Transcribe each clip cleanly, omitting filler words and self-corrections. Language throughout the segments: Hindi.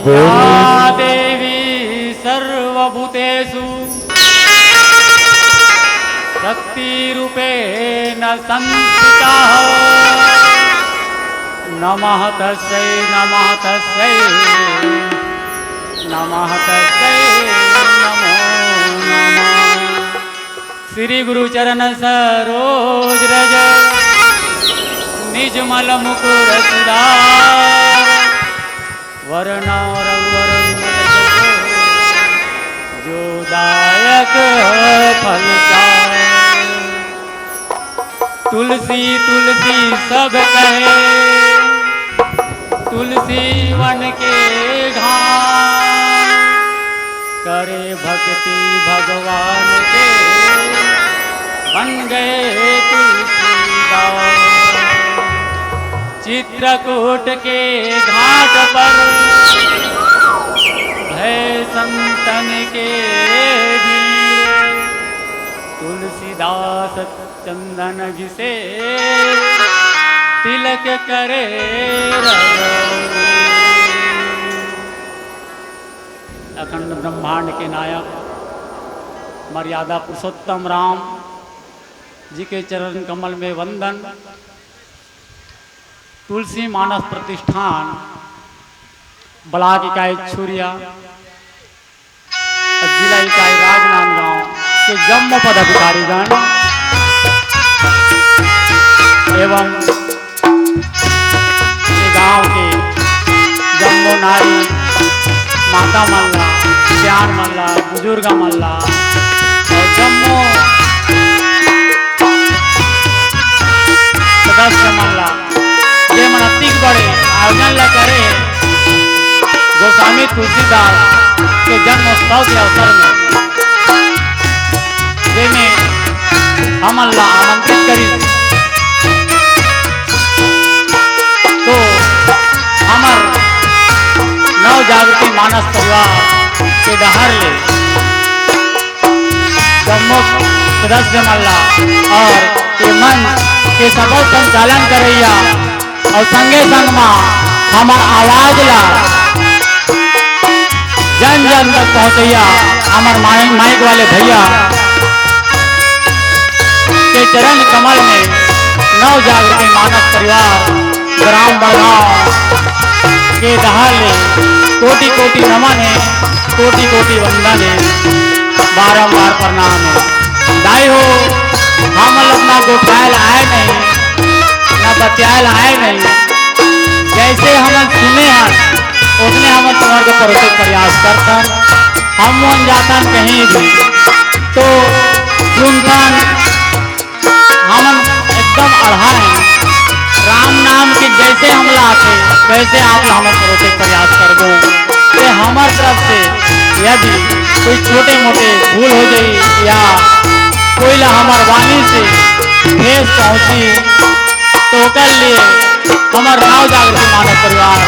या देवी सर्वभूतेषु शक्तिरूपेण संस्थिता। नमः तस्यै नमः तस्यै नमः तस्यै नमो नमः। श्री गुरु चरण सरोज रज निज मल मुकुर सुधार। वरनौर जो दायक फलचार। तुलसी तुलसी सब कहे तुलसी वन के घाम। करे भक्ति भगवान के बन गए तुलसीदास। चित्रकूट के घाट पर भय संतन के वीर। तुलसीदास चंदन घिसे तिलक करे रघुवीर। अखंड ब्रह्मांड के नायक मर्यादा पुरुषोत्तम राम जी के चरण कमल में वंदन। तुलसी मानस प्रतिष्ठान ब्लॉक इकाई छुरिया जिला इकाई राजनांदगांव के जम्मू पदाधिकारीगण एवं गांव के जम्मू नारी माता मल्ला श्यान मल्ला बुजुर्ग मल्ला और जम्मू सदस्य मल्ला ये मनतिक बड़े आयोजन ल करे गोस्वामी तुलसीदास के जन्मोत्सव के अवसर में जिन्हें हम अल्लाह आमंत्रित करी। तो हमर नव जागृति मानस परिवार के डहर ले जम्मू सदस्य मल्ला और ये मंच के सफल संचालन करैया और संगे संग में हमार आवाज ला जन जन तक पहुँचैया हमार माइक वाले भैया के चरण कमल में नव जागृति मानस परिवार ग्राम बड़गांव के दहाल कोटि कोटि नमन है, कोटि कोटि वंदन है। बारंबार प्रणाम है। दाई हो हम अपना गोठायल आए नहीं ना बतियाल आए नहीं, जैसे हम सुने हैं उसने हम तुम्हारे को परोसे प्रयास करतन। हम मन जातन कहीं भी तो सुनतन हम एकदम अढ़ा हैं राम नाम के जैसे हम लाते वैसे आप हम परोसे प्रयास कर दो कि हमार तरफ से यदि कोई छोटे मोटे भूल हो जाए या कोई ला हमार वाणी से ठेस पहुँची तो कर लिए हमार राव जागृति मानव परिवार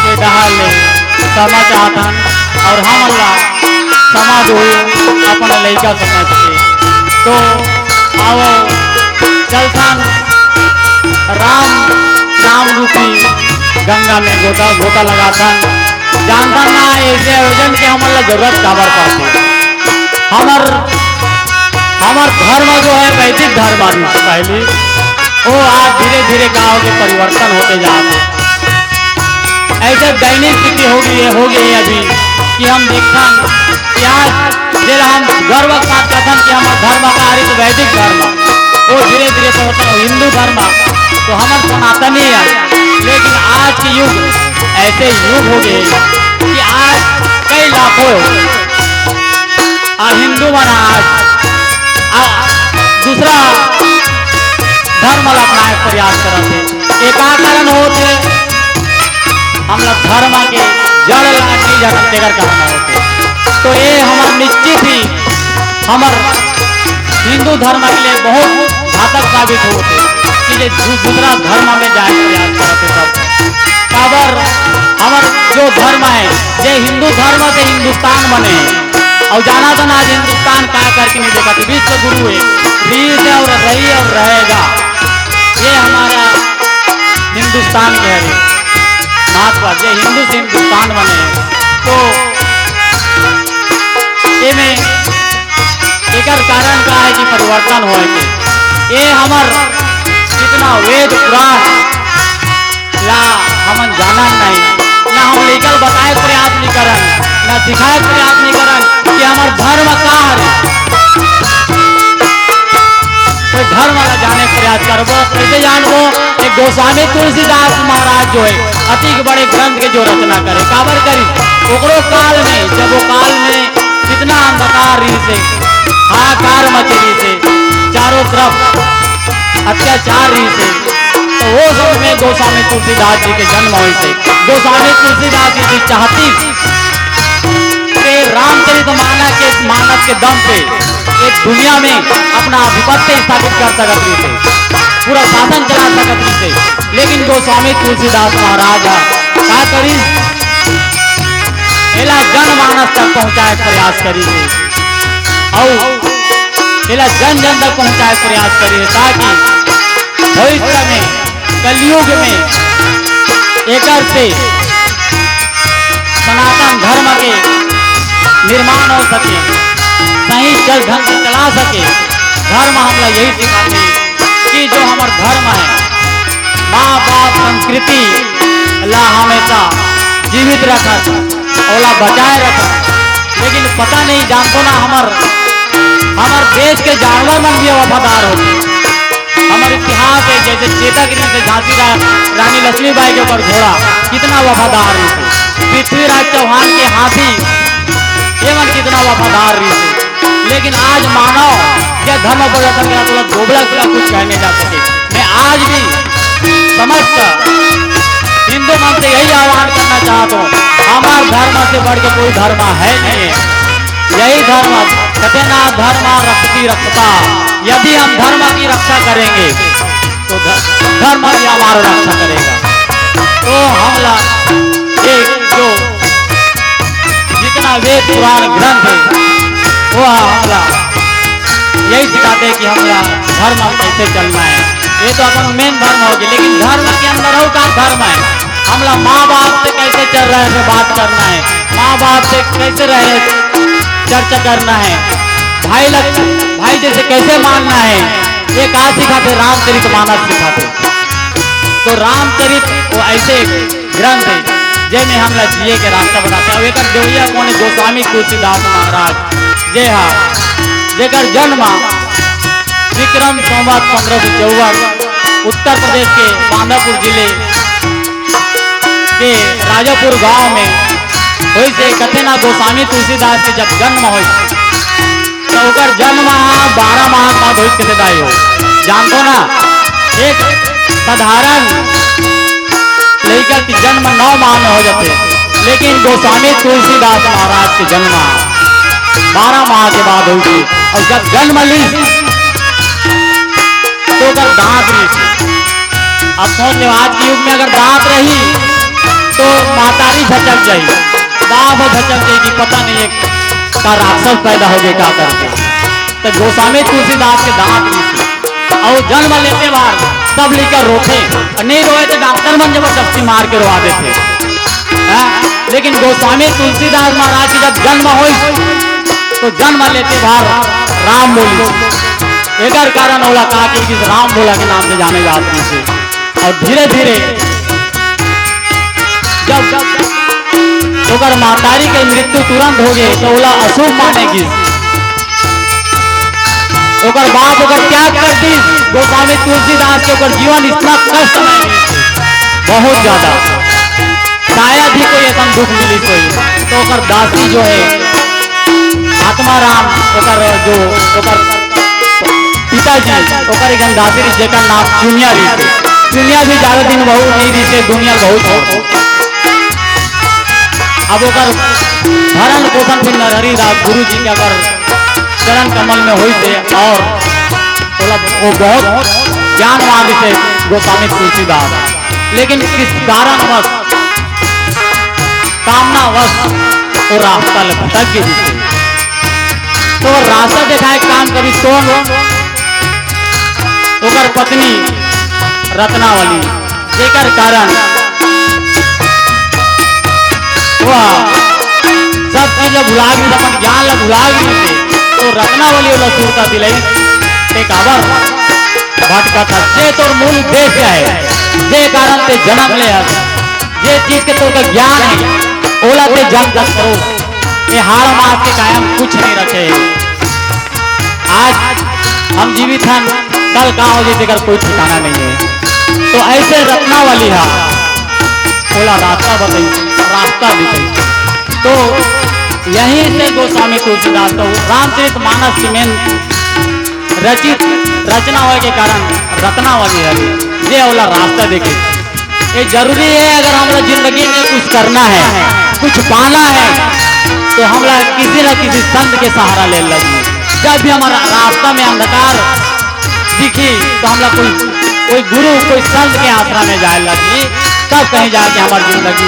के डहाल ले क्षमा चाहतन और हम अल्लाह समाज हो अपना लड़का समझ के तो आओ चलथन राम नाम रूपी गंगा में गोता गोता लगाथन। जानता ना ऐसे आयोजन के हमारा जरूरत काबर पाते हमार धर्म जो है वैदिक धर्म आदमी से पहले वो आज धीरे धीरे गाँव के परिवर्तन होते जाते ऐसे दैनिक स्थिति हो गई अभी कि हम देखा कि आज जब हम गर्व के साथ कथन कि हमारा धर्म का आरित वैदिक धर्म वो धीरे धीरे तो होता है हिंदू धर्म तो हमारे सनातनी है। लेकिन आज के युग ऐसे युग हो गए कि आज कई लाखों हिंदू बना आज दूसरा धर्म अपनाए प्रयास करते एक कारण होते हम लोग धर्म के जड़ नहीं जानते कारण होते तो ये हमार निश्चित ही हमार हिंदू धर्म के लिए बहुत घातक साबित होते कि दूसरा धर्म में जाए प्रयास करते सब काबर हमार जो धर्म है ये हिंदू धर्म से हिंदुस्तान बने और जाना था आज हिंदुस्तान क्या करके नहीं देखा विश्व गुरु है रीत और रही और रहेगा ये हमारा हिंदुस्तान के है महात्मा ये हिंदू से हिंदुस्तान बने तो ये में एक कारण का है कि परिवर्तन हो ये हमार जितना वेद पुराण ला हम जाना नहीं ना हम लेकर बताए प्रयास नहीं करन ना सिखाए प्रयास नहीं करन कि हमार धर्म का तो धर्म वाला जाने प्रयास करबो कैसे जानबो एक गोस्वामी तुलसीदास महाराज जो है अति बड़े ग्रंथ के जो रचना करे काबर करी ओकरो काल में जब वो काल में कितना अंधकार रही से हाहाकार मचली से चारों तरफ अत्याचार रही से तो वो सब में गोस्वामी तुलसीदास जी के जन्म हुए थे। गोस्वामी तुलसीदास जी की चाहती के रामचरित मानस के दम पे एक दुनिया में अपना आधिपत्य स्थापित कर सकती थे पूरा शासन चला सकती थे लेकिन गोस्वामी तुलसीदास महाराज क्या करी एला जनमानस तक पहुंचाए प्रयास करी और एला जन जन तक पहुंचाए प्रयास करी ताकि भविष्य में कलयुग में एक से सनातन धर्म के निर्माण हो सके सही चल ढंग से चला सके। धर्म हम लोग यही सिखाते कि जो हमारा धर्म है माँ बाप संस्कृति ला हमेशा जीवित रखा ओला बचाए रखा लेकिन पता नहीं जानतो ना हमार देश के जानवर मन भी वफादार होते हमारे इतिहास है जैसे चेतागिरी से झांसी रानी लक्ष्मीबाई के ऊपर घोड़ा कितना वफादार रही थे पृथ्वीराज चौहान के हाथी एवं कितना वफादार रही थे लेकिन आज मानव क्या धर्म परिवर्तन का मतलब दोबड़ा का कुछ कहने जा सके। मैं आज भी समस्त हिंदू मन से यही आह्वान करना चाहता हूँ हमारे धर्म से बढ़ के कोई धर्म है नहीं यही धर्म कहते ना धर्म रक्षती रक्षता यदि हम धर्म की रक्षा करेंगे तो धर्म भी हमारा रक्षा करेगा। तो हमला एक जो जितना वेद पुराण ग्रंथ है वो हमला यही सिखाते कि हमला धर्म कैसे चलना है ये तो अपन मेन धर्म होगी लेकिन धर्म के अंदर हो का धर्म है हमला माँ बाप से कैसे चल रहे हैं बात करना है माँ बाप से कैसे रहे चर्चा करना है भाई जैसे कैसे मानना है ये कहा सिखाते रामचरित मानस सिखाते। तो रामचरित वो ऐसे ग्रंथ है जिनमें हम जिये के रास्ता बताते हैं। एक देवैया कौन गोस्वामी तुलसीदास महाराज जेहा जेकर जन्म विक्रम संवत 1554 उत्तर प्रदेश के बांदापुर जिले के राजापुर गांव में हुई से कथे ना गोस्वामी तुलसीदास के जब जन्म हो तो उकर जन्म 12 माह का हुई कैसे दाई हो जानते ना। एक साधारण लड़का की जन्म 9 माह में हो जाते, लेकिन गोस्वामी तुलसीदास महाराज के जन्म 12 माह के बाद हुई थी। और जब जन्म ली तो अगर दांत रही, अब सोच आज के युग में अगर दांत रही तो मातारी झचक जाएगी, बाप झचक जाएगी, पता नहीं है का राक्षस पैदा हो गया क्या करके। तो गोस्वामी तुलसीदास के दांत नहीं और जन्म लेते बार सब लेकर रोते, और नहीं रोए तो डॉक्टर मन जबरदस्ती मार के रोवा देते। लेकिन गोस्वामी तुलसीदास महाराज की जब जन्म हो तो जन्म लेते बार राम बोली एक कारण होला कहा कि राम बोला के नाम से जाने जाते थे। और धीरे धीरे जब ओकर मातारी के मृत्यु तुरंत हो गए तो ओला अशुभ मानेगी, ओकर बाप ओकर त्याग कर दी। गोस्वामी तुलसीदास के ओकर जीवन इतना कष्ट बहुत ज्यादा, शायद ही कोई ऐसा दुख मिली कोई। तो ओकर दासी जो है आत्माराम ओकर जो ओकर पिताजी ओकर एक दासी जेकर नाम चुनिया री, चुनिया भी ज्यादा दिन बहुत नहीं रही से दुनिया बहुत हो। अब ओकर भरण पोषण फिर नरहरी दास गुरु जी के अगर चरण कमल में हुई थे और वो बहुत ज्ञानवान थे गोस्वामी तुलसीदास। लेकिन किस कारणवश कामनावश वो रास्ता भटक गए थे। तो रास्ता देखा है काम कभी सोन ओकर पत्नी रत्नावली जेकर कारण सब चीज भुला गई, अपन ज्ञान ला भुला गई। तो रत्नावली वाला सुरता दिलाई एक आवर भटका था जे तोर मूल उद्देश्य है, जे कारण ते जन्म ले जे चीज के तोर का ज्ञान है ओला ते जन्म करो। ये हार मास के कायम कुछ नहीं रखे। आज हम जीवित हैं, कल कहाँ हो जाए तेरा कोई ठिकाना नहीं है। तो ऐसे रत्नावली है ओला रास्ता बताई, रास्ता दिखाई। तो यहीं से गोस्वामी तुलसीदास तो रामचरित मानस की मेन रचित रचना होने के कारण रत्नावली है ये वाला रास्ता देखे। ये जरूरी है अगर हमारा जिंदगी में कुछ करना है, कुछ पाना है, तो हमारा किसी न किसी संत के सहारा ले लगी। जब भी हमारा रास्ता में अंधकार दिखी तो हमारा कोई गुरु कोई संत के आश्रम में जाए लगी, तब कहीं जाके हमारी जिंदगी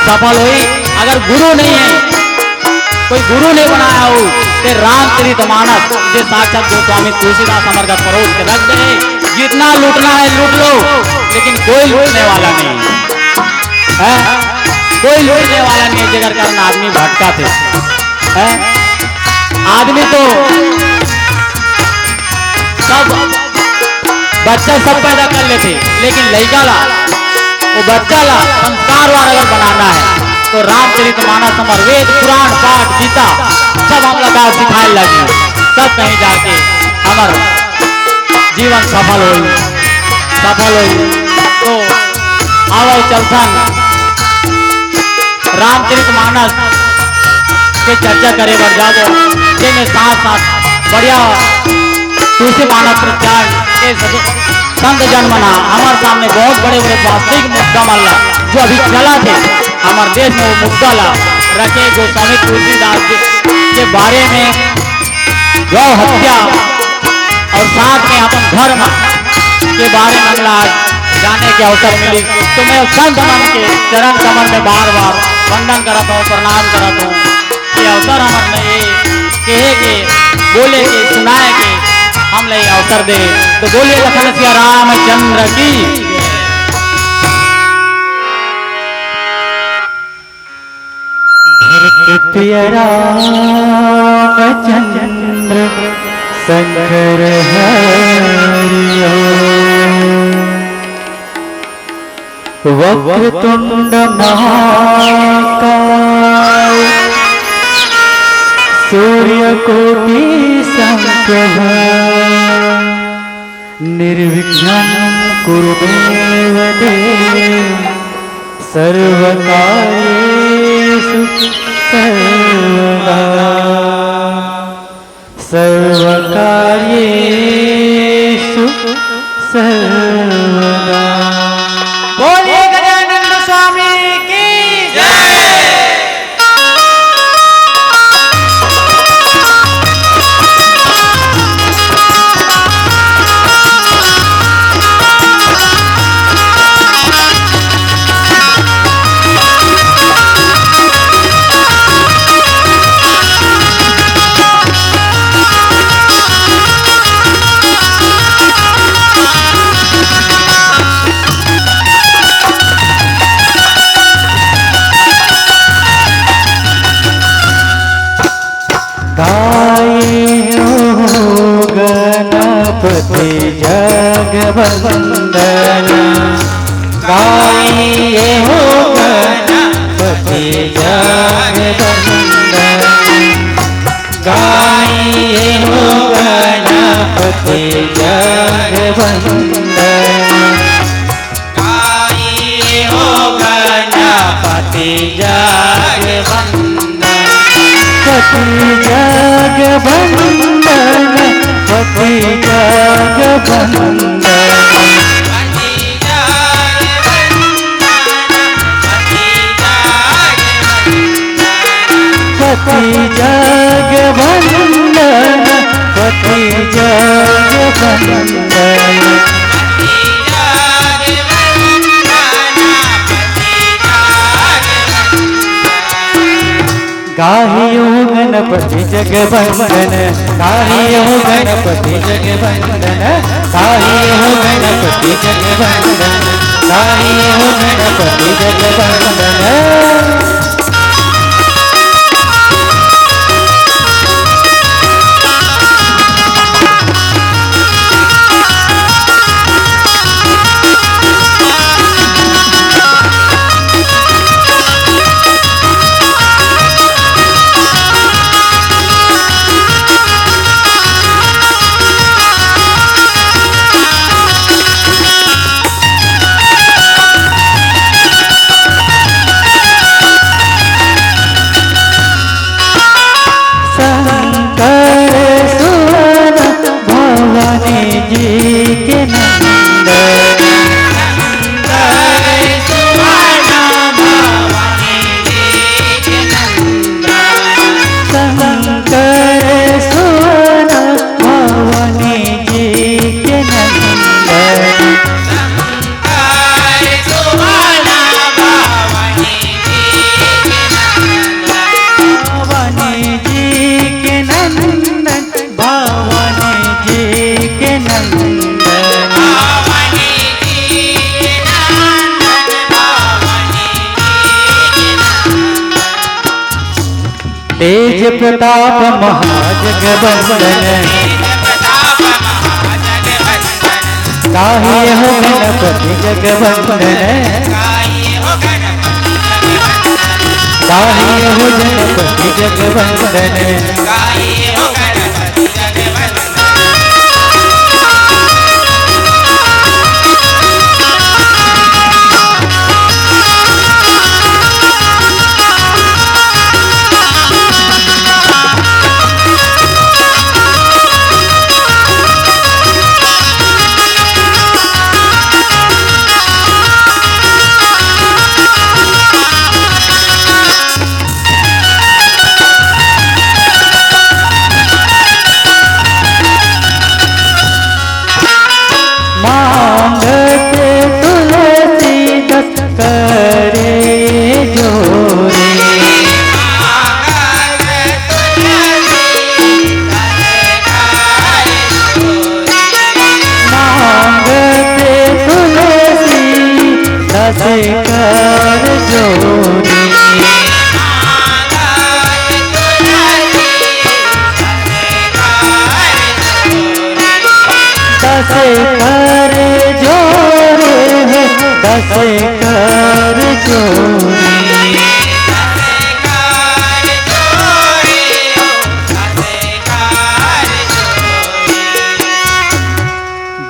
सफल हुई। अगर गुरु नहीं है, कोई गुरु नहीं बनाया हो तो रामचरित मानस जो साक्षात गोस्वामी तुलसीदास हमारे का परोस के रख दे। जितना लूटना है लूट लो, लेकिन कोई लूटने वाला नहीं है, कोई लूटने वाला नहीं है। जिगर कारण आदमी भटका थे, आदमी तो सब बच्चा सब पैदा कर लेते, लेकिन लड़का ला वो बच्चा ला संस्कार वाला अगर बनाना है तो रामचरित मानस हमार वेद पुराण पाठ गीता सब हम लगा सिखाए लगे, तब कहीं जाके हमार जीवन सफल हो। तो आवल चलथन रामचरित मानस के चर्चा करे बढ़ जाओ, जिनमें साथ साथ बढ़िया तुलसी मानस प्रचार के संत जन्मना हमारे सामने बहुत बड़े बड़े वास्तविक मुद्दा मामला जो अभी चला थे हमारे देश में, वो मुद्दा ला रखे गोस्वामी तुलसीदास के बारे में गौ हत्या और साथ में अपन धर्म के बारे में हमला जाने के अवसर मिली। तो मैं संत मन के चरण कमल में बार बार वंदन करता हूँ, प्रणाम करता हूँ। ये अवसर हमारे ये कहे के बोले के सुनाए के हम ले अवसर दे। तो बोलिए लखन सिया रामचंद्र की। प्रिय रामचंद्र शंकर हरिओ वक्रतुंड महाकाय सूर्यकोटि समप्रभा निर्विघ्नं कुरु देव सर्वकार्येषु सर्वदा सर्वकार्येषु सर्वदा। बोलिए गजानंद स्वामी की जय। गणपति जगवंदन गाइए हो गणपति जगवंदन गाइए हो गणपति जगवंदन गाइए हो गणपति जगवंदन पति जगवंदन पति जगवंदन पति जगवंदन पति जगवंदन गाहियो गणपति जगवंदन गाहियो गणपति जगवंदन गाहियो गणपति जगवंदन गाहियो गणपति जगवंदन। तेज प्रताप महाजगवंदन गाहिए हो गणपति जगवंदन गाहिए हो गणपति जगवंदन।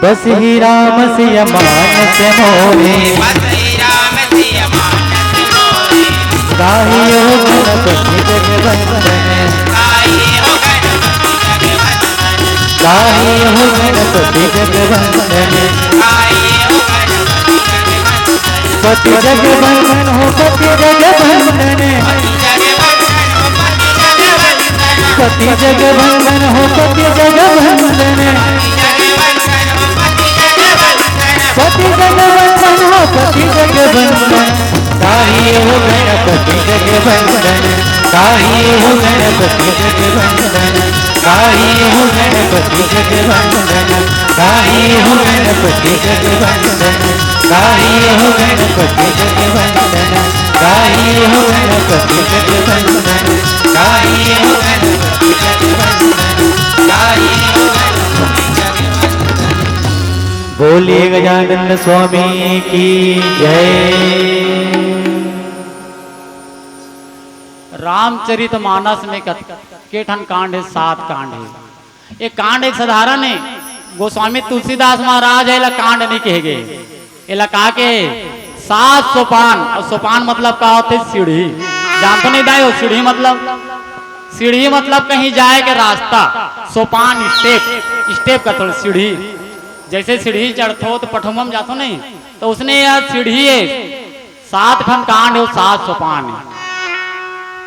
बस ही राम सिय मानस मोहे गाहियो गणपति जगवंदन गाहियो गणपति जगवंदन पति जगवंदन हो पति जगवंदन पति जगवंदन हो पति जगवंदन पति जगवंदन हो पति जगवंदन गाहियो गणपति जगवंदन गाहियो गणपति जगवंदन गाहियो गणपति जगवंदन गाहियो गणपति जगवंदन गाहियो गणपति जगवंदन गाहियो गणपति जगवंदन गाहियो गणपति जगवंदन गाहियो गणपति जगवंदन। बोलिए गजानन स्वामी की जय। रामचरितमानस में केठन कांड है, 7 कांड है। ये कांड एक साधारण है। गोस्वामी तुलसीदास महाराज है कांड नहीं कहे गए, एला कहा के 7 सोपान। और सोपान मतलब क्या होते? सीढ़ी। जानते नहीं दाई हो? सीढ़ी मतलब कहीं जाए के रास्ता। सोपान स्टेप का थोड़ा सीढ़ी। जैसे सीढ़ी चढ़ते हो तो पठमम जाते नहीं, तो उसने यह सीढ़ी है 7 खंड कांड है, 7 सोपान है।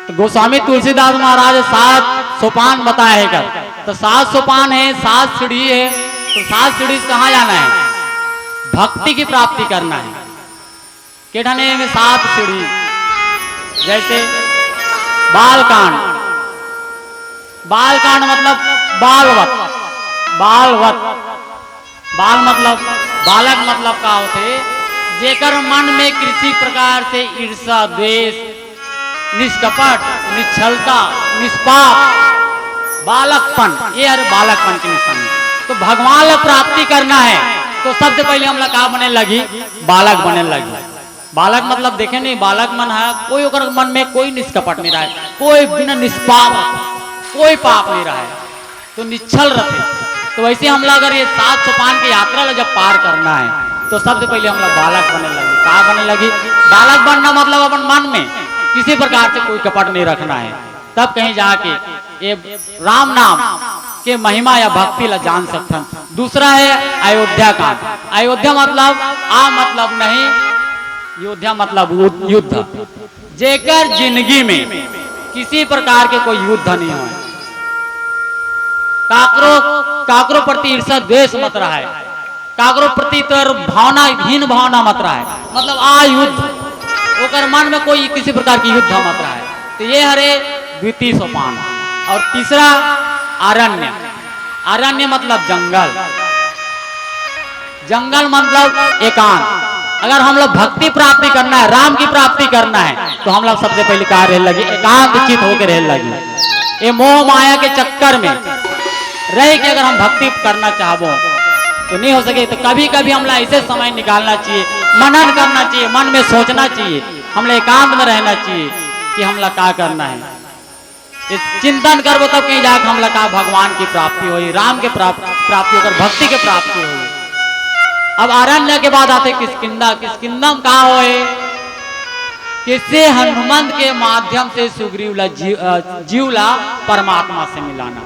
तो गोस्वामी तुलसीदास महाराज 7 सोपान बताए है कर। तो 7 सोपान है, 7 सीढ़ी है। तो 7 सीढ़ी से कहाँ जाना है? भक्ति की प्राप्ति करना है। केठने में 7 सीढ़ी। जैसे बालकांड मतलब बालवत। बाल मतलब बालक मतलब का होते? जेकर मन में किसी प्रकार से ईर्षा, द्वेष, निष्कपट, निश्चलता, निष्पाप, बालकपन, ये अरे बालकपन की निशानी। तो भगवान को प्राप्ति करना है तो सबसे पहले हम लोग क्या बने लगी? बालक बने लगी। बालक मतलब देखे नहीं, बालक मन है कोई ओकर मन में कोई निष्कपट नहीं रहा है, कोई बिना निष्पाप, कोई पाप नहीं रहा है, तो निश्चल रहते। तो वैसे हम लोग अगर ये 7 सोपान की यात्रा जब पार करना है तो सबसे पहले हम लोग बालक बने लगी। कहा बने लगी? बालक बनना मतलब अपन मन में किसी प्रकार से कोई कपट नहीं रखना है। तब कहीं जाके ये राम नाम के महिमा या भक्ति ला जान सकते हैं। दूसरा है अयोध्या कांड। अयोध्या मतलब मतलब नहीं, योद्धा मतलब युद्ध। जेकर जिंदगी में किसी प्रकार के कोई युद्ध नहीं हो, काकरो प्रति ईर्षा द्वेष मत रहा है, काकरो प्रति हीन भावना मत रहा है, मतलब युद्ध ओकर मन में कोई किसी प्रकार की युद्ध मत रहा है। तो ये हरे द्वितीय सोपान। और तीसरा अरण्य मतलब जंगल मतलब एकांत। अगर हम लोग भक्ति प्राप्ति करना है, राम की प्राप्ति करना है, तो हम लोग सबसे पहले कहा रह लगी एकांत चित होकर रह लगी। ये मोह माया के चक्कर में रह के अगर हम भक्ति करना चाहबो तो नहीं हो सके। तो कभी कभी हम लोग ऐसे समय निकालना चाहिए, मनन करना चाहिए, मन में सोचना चाहिए, हम लोग एकांत में रहना चाहिए कि हम लोग क्या करना है। इस चिंतन करबो तब कहीं जाकर हम लोग का भगवान की प्राप्ति हुई, राम के प्राप्ति होकर भक्ति के प्राप्ति हुई। अब अरण्य के बाद आते किष्किंधा। किष्किंधा कहाँ होए? किससे? हनुमंत के माध्यम से सुग्रीव जीवला परमात्मा से मिलाना,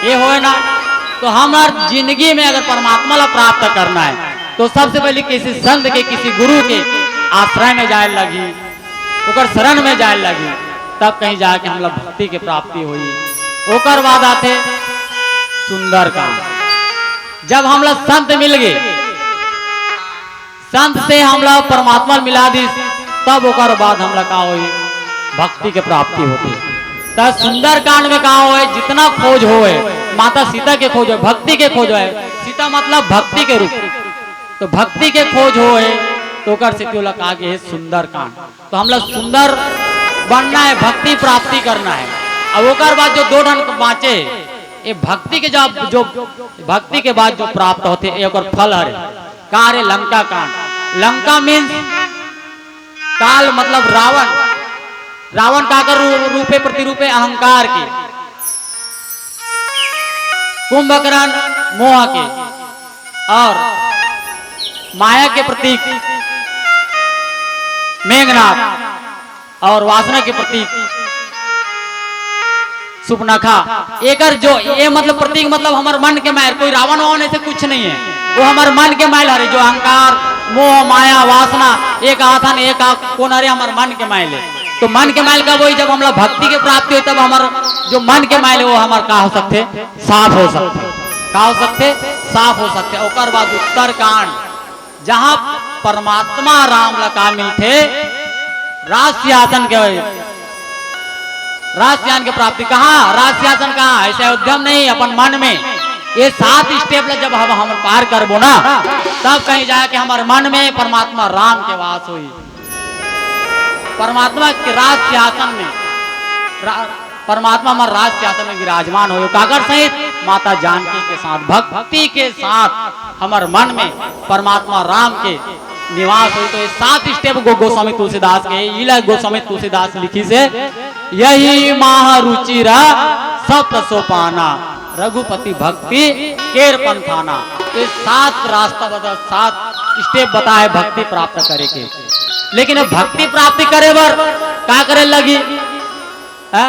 ये होए ना। तो हमार जिंदगी में अगर परमात्मा ला प्राप्त करना है तो सबसे पहले किसी संत के, किसी गुरु के आश्रय में जाए लगी, ओकर शरण में जाए लगी, तब कहीं जाके हम लोग भक्ति के प्राप्ति हुई। ओकर बाद आते सुंदरकांड। जब हम लोग संत मिल गए, संत से हम लोग परमात्मा मिला दी, तब ओकर बाद हम लोग का हुई भक्ति के प्राप्ति होती। तब सुंदरकांड में कहा हुए जितना खोज होए, माता सीता के खोज हो, भक्ति के खोज है। सीता मतलब भक्ति के रूप, तो भक्ति के खोज होए तो ओकर से क्यों लगा के सुंदरकांड। तो हम लोग सुंदर बनना है, भक्ति प्राप्ति करना है। अब ओकर बाद जो 2 ढंग बाँचे, ये भक्ति के जो भक्ति के बाद जो प्राप्त होते एक और फल हरे का रे लंका कांड। लंका मीन्स काल मतलब रावण। रावण का कर रूपे प्रतिरूपे अहंकार के, कुंभकर्ण मोह के, और माया के प्रतीक मेघनाथ और वासना के प्रतीक सुपनखा। एकर जो ये मतलब प्रतीक मतलब हमारे मन के मैल, कोई रावण वावण ऐसे कुछ नहीं है, वो हमारे मन के मैल हरे, जो अहंकार मोह माया वासना एक आथन एक कौन हरे हमारे मन के मैल है। तो मन के मैल का वही जब हम लोग भक्ति की प्राप्ति हुई तब हमारे जो मन के मैल है वो हमारे का हो सकते साफ हो सकते, का हो सकते साफ हो सकते। और बाद उत्तर कांड जहां परमात्मा राम लका मिलते राज सिंहासन के राज सिंहासन की प्राप्ति कहाँ, राज सिंहासन कहाँ, ऐसे उद्यम नहीं अपन मन में। ये 7 स्टेप जब हम पार करबो ना तब कहीं जाके हमारे मन में परमात्मा राम के वास हुई, परमात्मा के राज सिंहासन में परमात्मा हमारे राज सिंहासन में विराजमान हो काकर सहित माता जानकी के साथ भक्ति के साथ हमारे मन में परमात्मा राम के निवास हुई। तो ये 7 स्टेप गोस्वामी तुलसीदास के इला गोस्वामी तुलसीदास लिखी से यही महारुचिरा सब सोपाना रघुपति भक्ति केर पंथाना। तो 7 रास्ता बता 7 स्टेप बताए भक्ति प्राप्त करे के। लेकिन भक्ति प्राप्ति करे बर का करे लगी है?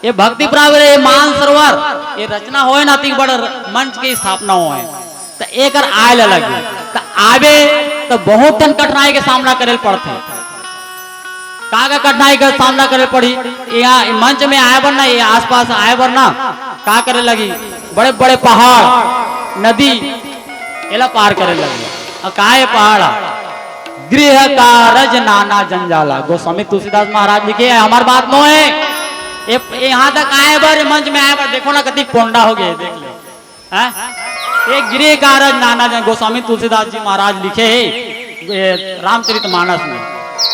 ये भक्ति प्राप्ति ये मान सरोवर ये रचना होए ना ती बड़ मंच की स्थापना होए तो एक आए लगी तो आवे तो बहुत तन कठिनाई के सामना करे पड़ते। का कठिनाई का सामना करे पड़ी, यहाँ मंच में आए बर ना ये आसपास आए बर ना का करे लगी, बड़े बड़े पहाड़ नदी एला पार करे लगी। काहे पहाड़ गृह कारज नाना जंजाला। गोस्वामी तुलसीदास महाराज लिखे हमार बात नो है, यहाँ तक आए बार मंच में आए बार देखो ना कति कोंडा हो गए देख ले। एक गृह कारज नाना जन गोस्वामी तुलसीदास जी महाराज लिखे है रामचरितमानस में,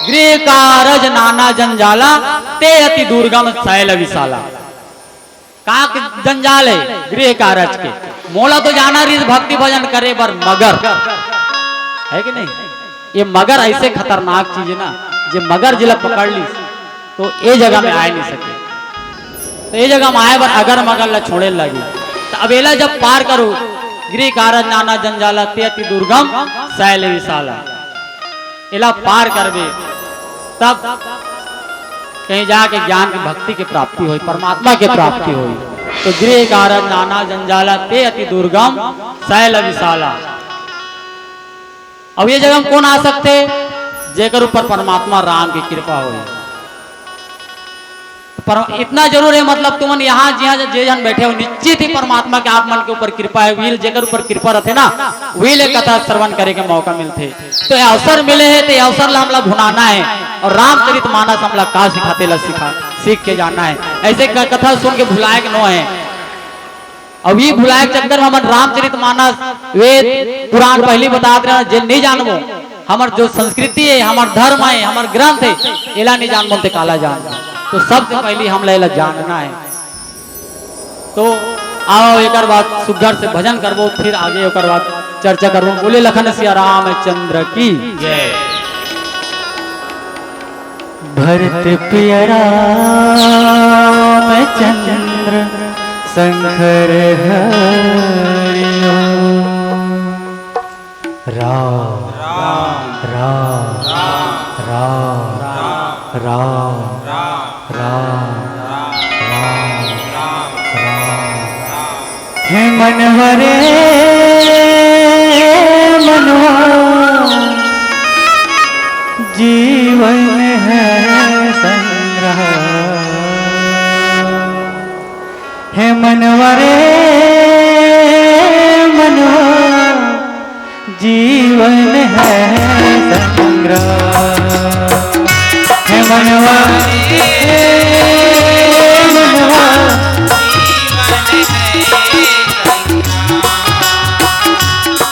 गृह कारज नाना जंजाला ते अति दुर्गम शैल विशाला। का जंजाल है गृह कारज के, मोला तो जाना रही भक्ति भजन करे बर मगर है कि नहीं। ये मगर ऐसे खतरनाक चीज है ना, जो मगर जिला पकड़ ली तो ये जगह में आए नहीं सके। तो ये जगह में आए बर अगर मगर ला छोड़े लगी तो अबेला जब पार करो गृह कारज नाना जंजाला ते अति दुर्गम शैल विशाला इला पार करबे तब कहीं जाके ज्ञान की भक्ति की प्राप्ति हुई, परमात्मा की प्राप्ति हुई। तो गृह कारज नाना जंजाला ते अति दुर्गम शैल विशाला। अब ये जगह हम कौन आ सकते जेकर ऊपर परमात्मा राम की कृपा हुई। पर इतना जरूर है मतलब तुम यहाँ जे जन बैठे हो निश्चित ही परमात्मा के आप मन के ऊपर कृपा है, वील जेकर ऊपर कृपा रहते ना वील कथा श्रवण करे के मौका मिलते। तो ये अवसर मिले है तो ये अवसर ला हमला भुनाना है और रामचरितमानस हमला का सिखाते ला सीख के जाना है। ऐसे कथा सुन के भुलाए के नो है। अब ये भुलाए के चक्कर में हमारे रामचरितमानस वेद पुराण पहली बता रहे जे नहीं जानबो हमार जो संस्कृति है हमार धर्म है हमार ग्रंथ है एला नहीं जान बोलते काला जान। तो सबसे पहले हम ला जानना है। तो आओ एक बात सुघर से भजन करबो फिर आगे एक बात चर्चा करबो। बोले लखन सिया रामचंद्र की जय। भरत प्रिय रामचंद्र शंकर हरिओ राम राम राम राम हे मनवरे मनवा जीवन है संग्रह। हे मनवरे मनवा जीवन है संग्रह। हे मनवा मनवा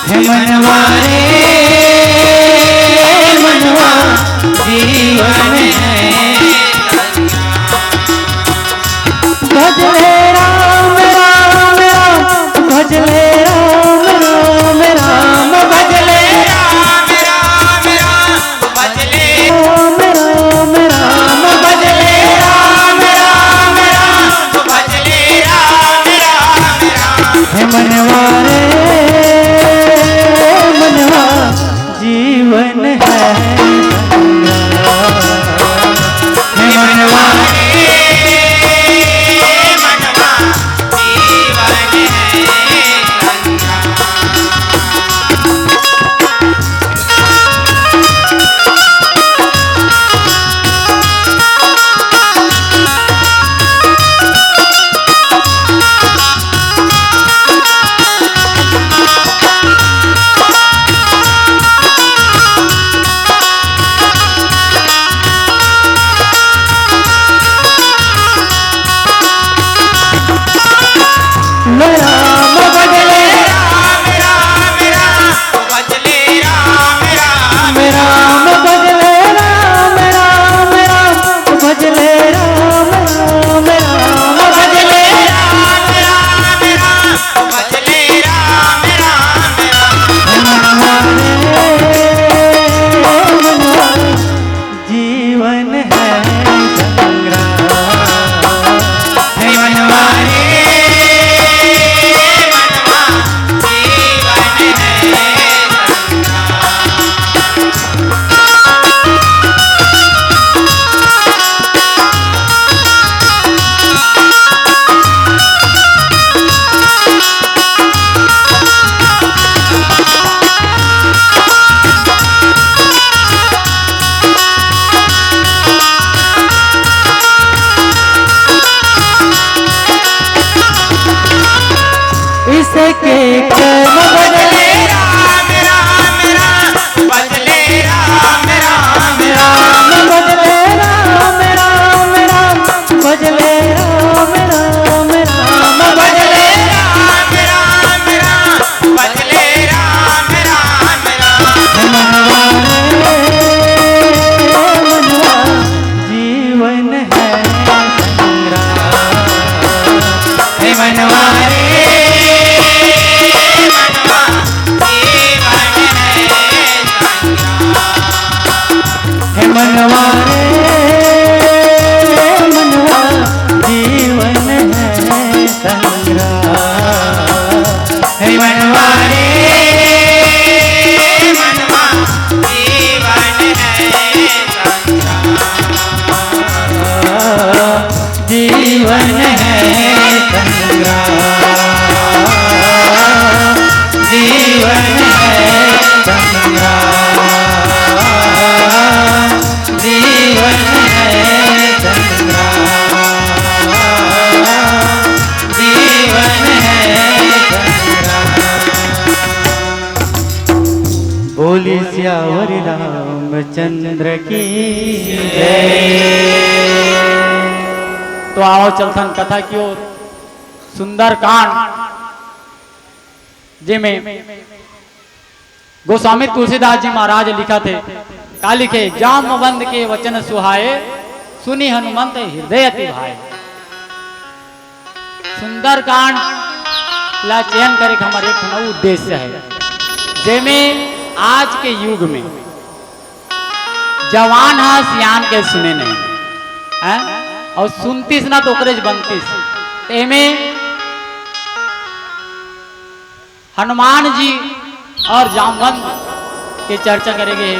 हे मनवा मनवा जीवन है। भजले राम राम राम भजले राम राम राम भजले राम राम राम भजले राम राम राम भजले राम राम राम भजले राम राम राम। हे मनवा के कर्म बदले राम राम राम बदले राम राम राम बदले राम राम राम बदले राम राम राम बदले राम राम राम बदले राम राम राम मनवा मनवा जीवन है संग्राम हे मनवा मनवा हे मनवा मनवा जीवन है संग्राम जीवन है संग्राम जीवन है संग्राम जीवन है संग्राम जीवन है संग्राम बोली सियावर रामचंद्र की जय। तो आओ चलथन कथा की ओर। सुंदर कांड जिमें गोस्वामी तुलसीदास जी महाराज लिखा थे, का लिखे, जामवंत के वचन सुहाए, सुनी हनुमंत हृदय अति भाए। सुंदर कांड ला चयन करे का हमारे एक उद्देश्य है, जेमें आज के युग में जवान है सियान के सुने नहीं है, और सुनतीस ना तो ओकरे बनतीस। एमे हनुमान जी और जामवंत की चर्चा करेंगे।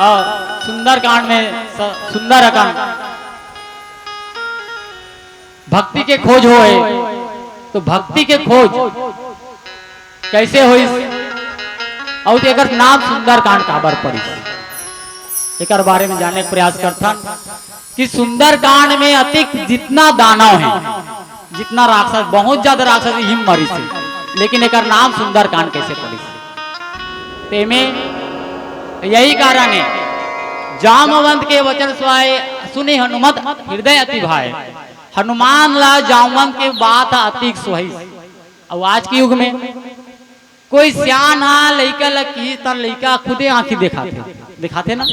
और सुंदरकांड में सुंदर अकन भक्ति के खोज होए, तो भक्ति के खोज कैसे होई, और एकर नाम सुंदरकांड काबर पड़ी, एक बारे में जानने का प्रयास करता कि सुंदरकांड में अतिक जितना दानव है, जितना राक्षस, बहुत ज्यादा राक्षस हिम मरी से, लेकिन एक नाम सुंदरकांड कैसे पड़ी ते में यही कारण है, जामवंत के वचन सुहाए, सुनी हनुमत हृदय अति भाए। हनुमान ला जामवंत के बात अतिक सुहाई। और आज के युग में कोई सियान हा लड़का लकी तर लड़का खुदे आंखी दिखाते ना,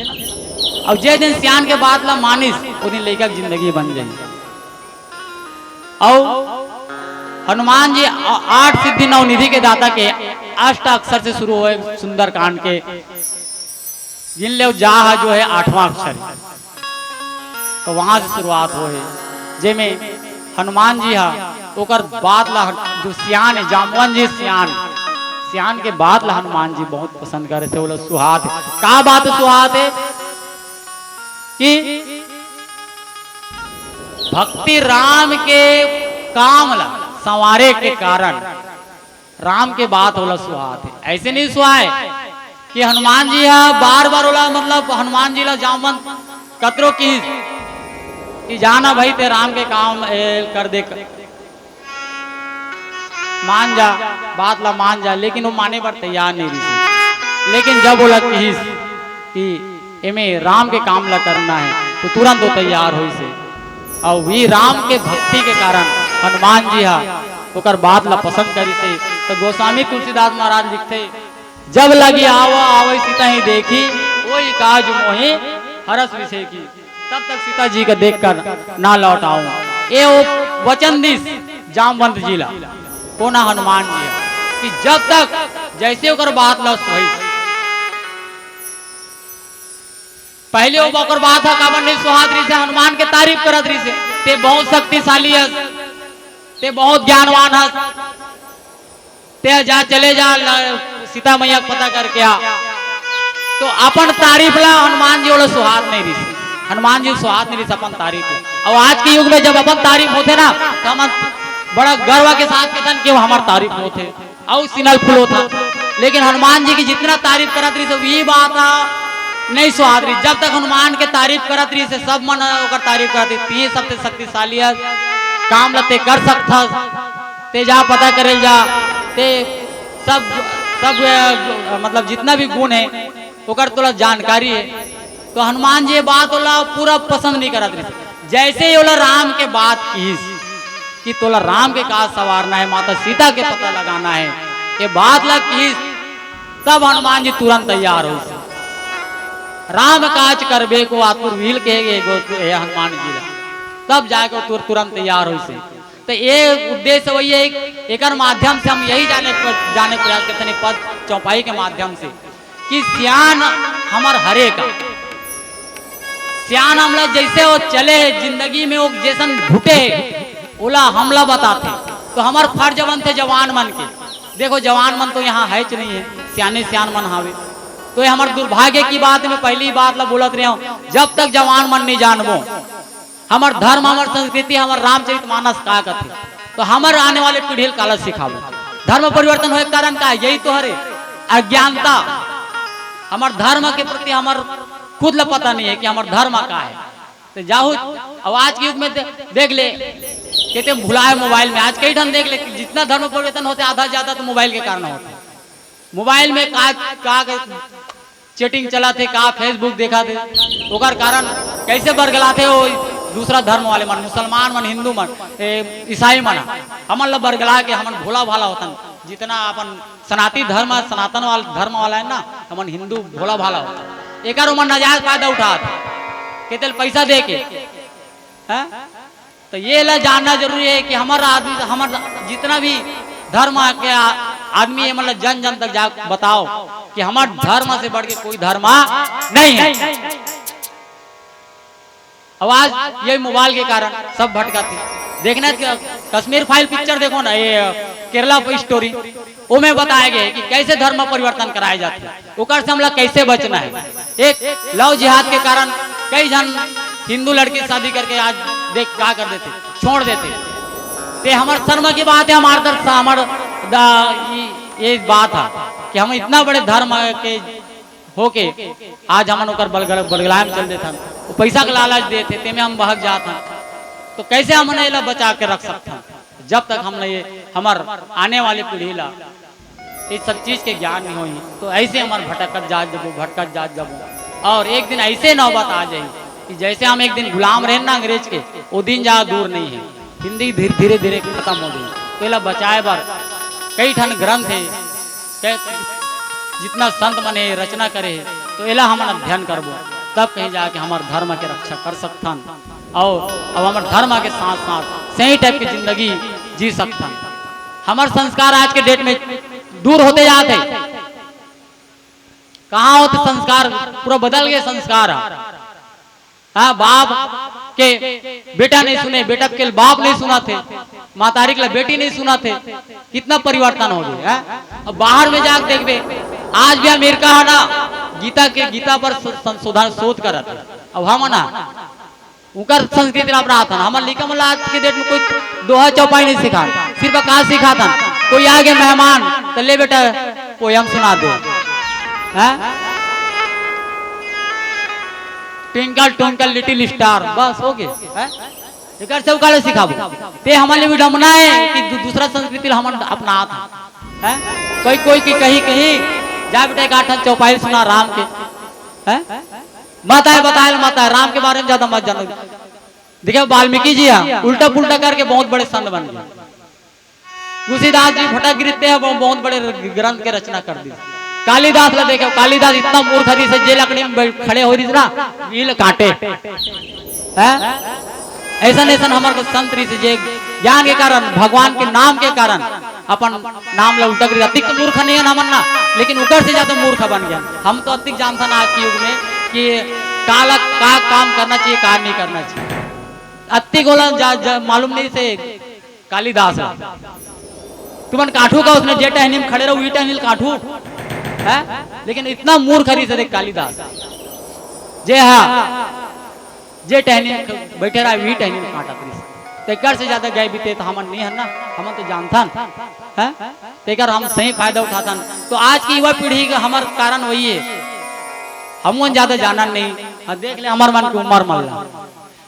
और जे दिन सियान के बात ला मानिस वो दिन लड़का की जिंदगी बन जाए। और हनुमान जी 8 सिद्धि नवनिधि के दाता के अष्ट अक्षर से शुरू हुए सुंदरकांड के, जिन ले जा जो है 8वां अक्षर, तो वहां से शुरुआत हो है, जेमें हनुमान जी हा ओकर बात ला जो सियान है, जामवंत जी सियान के बात ला हनुमान जी बहुत पसंद करे थे। वो लोग सुहात है, का बात सुहात है कि भक्ति राम के काम ला संवारे के कारण राम के बात होला सुहात है। ऐसे नहीं सुहाए कि हनुमान जी हा बार बार होला, मतलब हनुमान जी ला जामवंत कतरो की कि जाना भाई ते राम के काम कर दे, मान जा बात ला मान जा, लेकिन वो माने पर तैयार नहीं रही। लेकिन जब बोला कि एमे राम के काम ला करना है, तो तुरंत वो तैयार हुई से। और वही राम के भक्ति के कारण हनुमान जी हा ओकर बात ला पसंद करी से। तो गोस्वामी तुलसीदास महाराज लिखते, जब लगी आवा सीता ही देखी, वही काज मोहे हरस विषय की, तब तक सीता जी का देखकर ना लौट आऊं। ये वो वचन दिस जामवंत जी ला कोना हनुमान जी कि जब तक जैसे ओकर बात ला सही, पहले वो ओकर बात है काबर नहीं सुहात रही से, हनुमान के तारीफ करत रही से, ते बहुत शक्तिशाली है, ते बहुत ज्ञानवान है, ते जा चले जा सीता मैया पता करके आ। तो अपन तारीफ ला हनुमान जी वाला सुहात नहीं रही, हनुमान जी सुहात नहीं रही अपन तारीफ ला। और आज के युग में जब अपन तारीफ होते ना, तो हम बड़ा गर्व के साथ कहते कि वो हमार तारीफ होते और सिनल फुल होता। लेकिन हनुमान जी की जितना तारीफ करत रही, सब ये बात नहीं सुहात रही। जब तक हनुमान के तारीफ करत रही से सब मन ओकर तारीफ करत रही, सबसे शक्तिशाली है, काम लते कर सकता, ते जा पता करे जा ते सब सब मतलब जितना भी गुण है ओकर तोला जानकारी है। तो हनुमान जी ये बात ओला पूरा पसंद नहीं करत रही। जैसे ही ओला राम के बात की तोला राम के काज सवारना है, माता सीता के पता लगाना है, ये बात लग की तब हनुमान जी तुरंत तैयार हो। राम काज करबे को आतुर भील के हनुमान जी तब जाके तुरंत तैयार हो। तो ये उद्देश्य वही है, एक माध्यम से हम यही जाने प्रयास करते हैं पद चौपाई के माध्यम से कि सियान हमार हरे का सियान हमला जैसे वो चले जिंदगी में वो जैसन घुटे ओला हमला बताते। तो हमार फर्ज बनते जवान मन के। देखो जवान मन तो यहाँ है नहीं है, सियाने सियान मन हावे। तो ये हमारे दुर्भाग्य की बात में पहली बात ला बोलत रहे हूँ, जब तक जवान मन नहीं जानबो हमार धर्म हमार संस्कृति हमार रामचरित मानस का करते तो हमार आने वाले पीढ़ी काला सिखाबो। धर्म परिवर्तन होने कारण का यही तो हरे अज्ञानता। हमार धर्म के प्रति हमार खुद ला पता नहीं है कि हमार धर्म का है। तो जाहू अब आज के युग में देख ले कहते भुलाए मोबाइल में। आज कई ढंग देख ले जितना धर्म परिवर्तन होते आधा ज्यादा तो मोबाइल के कारण होता है। मोबाइल में का चैटिंग चला थे, का फेसबुक देखा थे, ओकर कारण कैसे बरगलाते हो दूसरा धर्म वाले मन, मुसलमान मन, हिंदू मन, ईसाई मन हमन ला बरगला के हमन भोला भाला होतन। जितना अपन सनातनी धर्म सनातन वाला धर्म वाला है ना, हमन हिंदू भोला भाला होता। एक मन नाजायज फायदा उठा कहते पैसा दे के है। तो ये ला जानना जरूरी है कि हमारा आदमी हमारा जितना भी धर्म के आदमी है मतलब जन जन तक जा बताओ कि हमारे धर्म से बढ़ के कोई धर्म नहीं है। अब आज यही मोबाइल के कारण सब भटकाते। देखना कश्मीर फाइल पिक्चर देखो ना, ये केरला स्टोरी वो में बताया गया है कि कैसे धर्म परिवर्तन कराए जाते हैं, ओकर से हमला कैसे बचना है। एक लव जिहाद के कारण कई जन हिंदू लड़की शादी करके आज देख क्या कर देते, छोड़ देते। ते हमारे शर्म की बात है, हमारे दर्द हमारे ये बात है कि हम इतना बड़े धर्म के होके आज हम बलगलाय में चल देता, वो पैसा का लालच देते ते में हम बहक जाते। तो कैसे हम इन्हें बचा के रख सकते हैं जब तक हम ये हमार आने वाली पीढ़ी ला इस सब चीज के ज्ञान नहीं होगी। तो ऐसे हमारे भटकत जात जब और एक दिन ऐसे नौबत आ जाए कि जैसे हम एक दिन गुलाम रहे ना अंग्रेज के, वो दिन ज्यादा दूर नहीं है। हिंदी धीरे धीरे खत्म हो गई। तो इला बचाए बार कई ठन ग्रंथ है, जितना संत मने रचना करे तो इला हम अध्ययन करबो तब कहीं जाके हमारे धर्म के रक्षा कर सकथन और अब हमारे धर्म के साथ साथ सही टाइप की जिंदगी जी सकथन। हमारे संस्कार आज के डेट में दूर होते जाते, कहाँ होते संस्कार, पूरा बदल गए संस्कार। हाँ, बाप के बेटा नहीं सुने, बेटा के बाप नहीं सुना थे, मातारी के बेटी नहीं सुना थे, कितना परिवर्तन हो गया। अब बाहर में जाकर देखबे आज भी अमेरिका है ना गीता पर संशोधन शोध कर अब हम ना उनका संस्कृति अपना था। हमारे लिखा मतलब आज के डेट में कोई दोहा चौपाई नहीं सिखा, सिर्फ कहा सिखा था कोई आगे मेहमान तो ले बेटा कोई हम सुना दो, ट्विंकल ट्विंकल लिटिल स्टार, बस हो गए। सब काले सिखाबो ते हमारे भी डमना है कि दूसरा संस्कृति हम अपना था। कोई की कहीं जा बेटा एक आठ चौपाई सुना राम के, बताए राम के बारे में ज्यादा मत जानो। देखो वाल्मीकि जी उल्टा पुल्टा करके बहुत बड़े संत बन गए। तुलसीदास जी फटक गिरते हैं, बहुत बड़े ग्रंथ के रचना कर दी। कालिदास ला देखो, कालिदास इतना मूर्ख हरी से जे लकड़ी में खड़े हो रही ना ईल काटे। ऐसा ऐसा हमारे संत से जे ज्ञान के कारण भगवान के नाम के कारण अपन नाम ला उल्टा कर अतिक तो मूर्ख नहीं है हमन ना, लेकिन ऊपर से ज्यादा मूर्ख बन गया। हम तो अतिक जानता ना आज के युग में कि काला का काम करना चाहिए का नहीं करना चाहिए। अतिक बोला मालूम नहीं से कालिदास तुमन काठू का उसने जे टहनी में खड़े रहो वी टहनी काठू है, लेकिन इतना मूर्ख हरी से देख कालिदास जे जे टहनी बैठे रहा वी टहनी में काटा तेकर से ज्यादा गए बीते तो हमन नहीं है ना, हमन तो जानथन है तेकर हम सही फायदा उठाथन। तो आज की युवा पीढ़ी का हमार कारण वही है, हम ज्यादा जाना नहीं। देख ले हमार मन की उम्र मल्ला,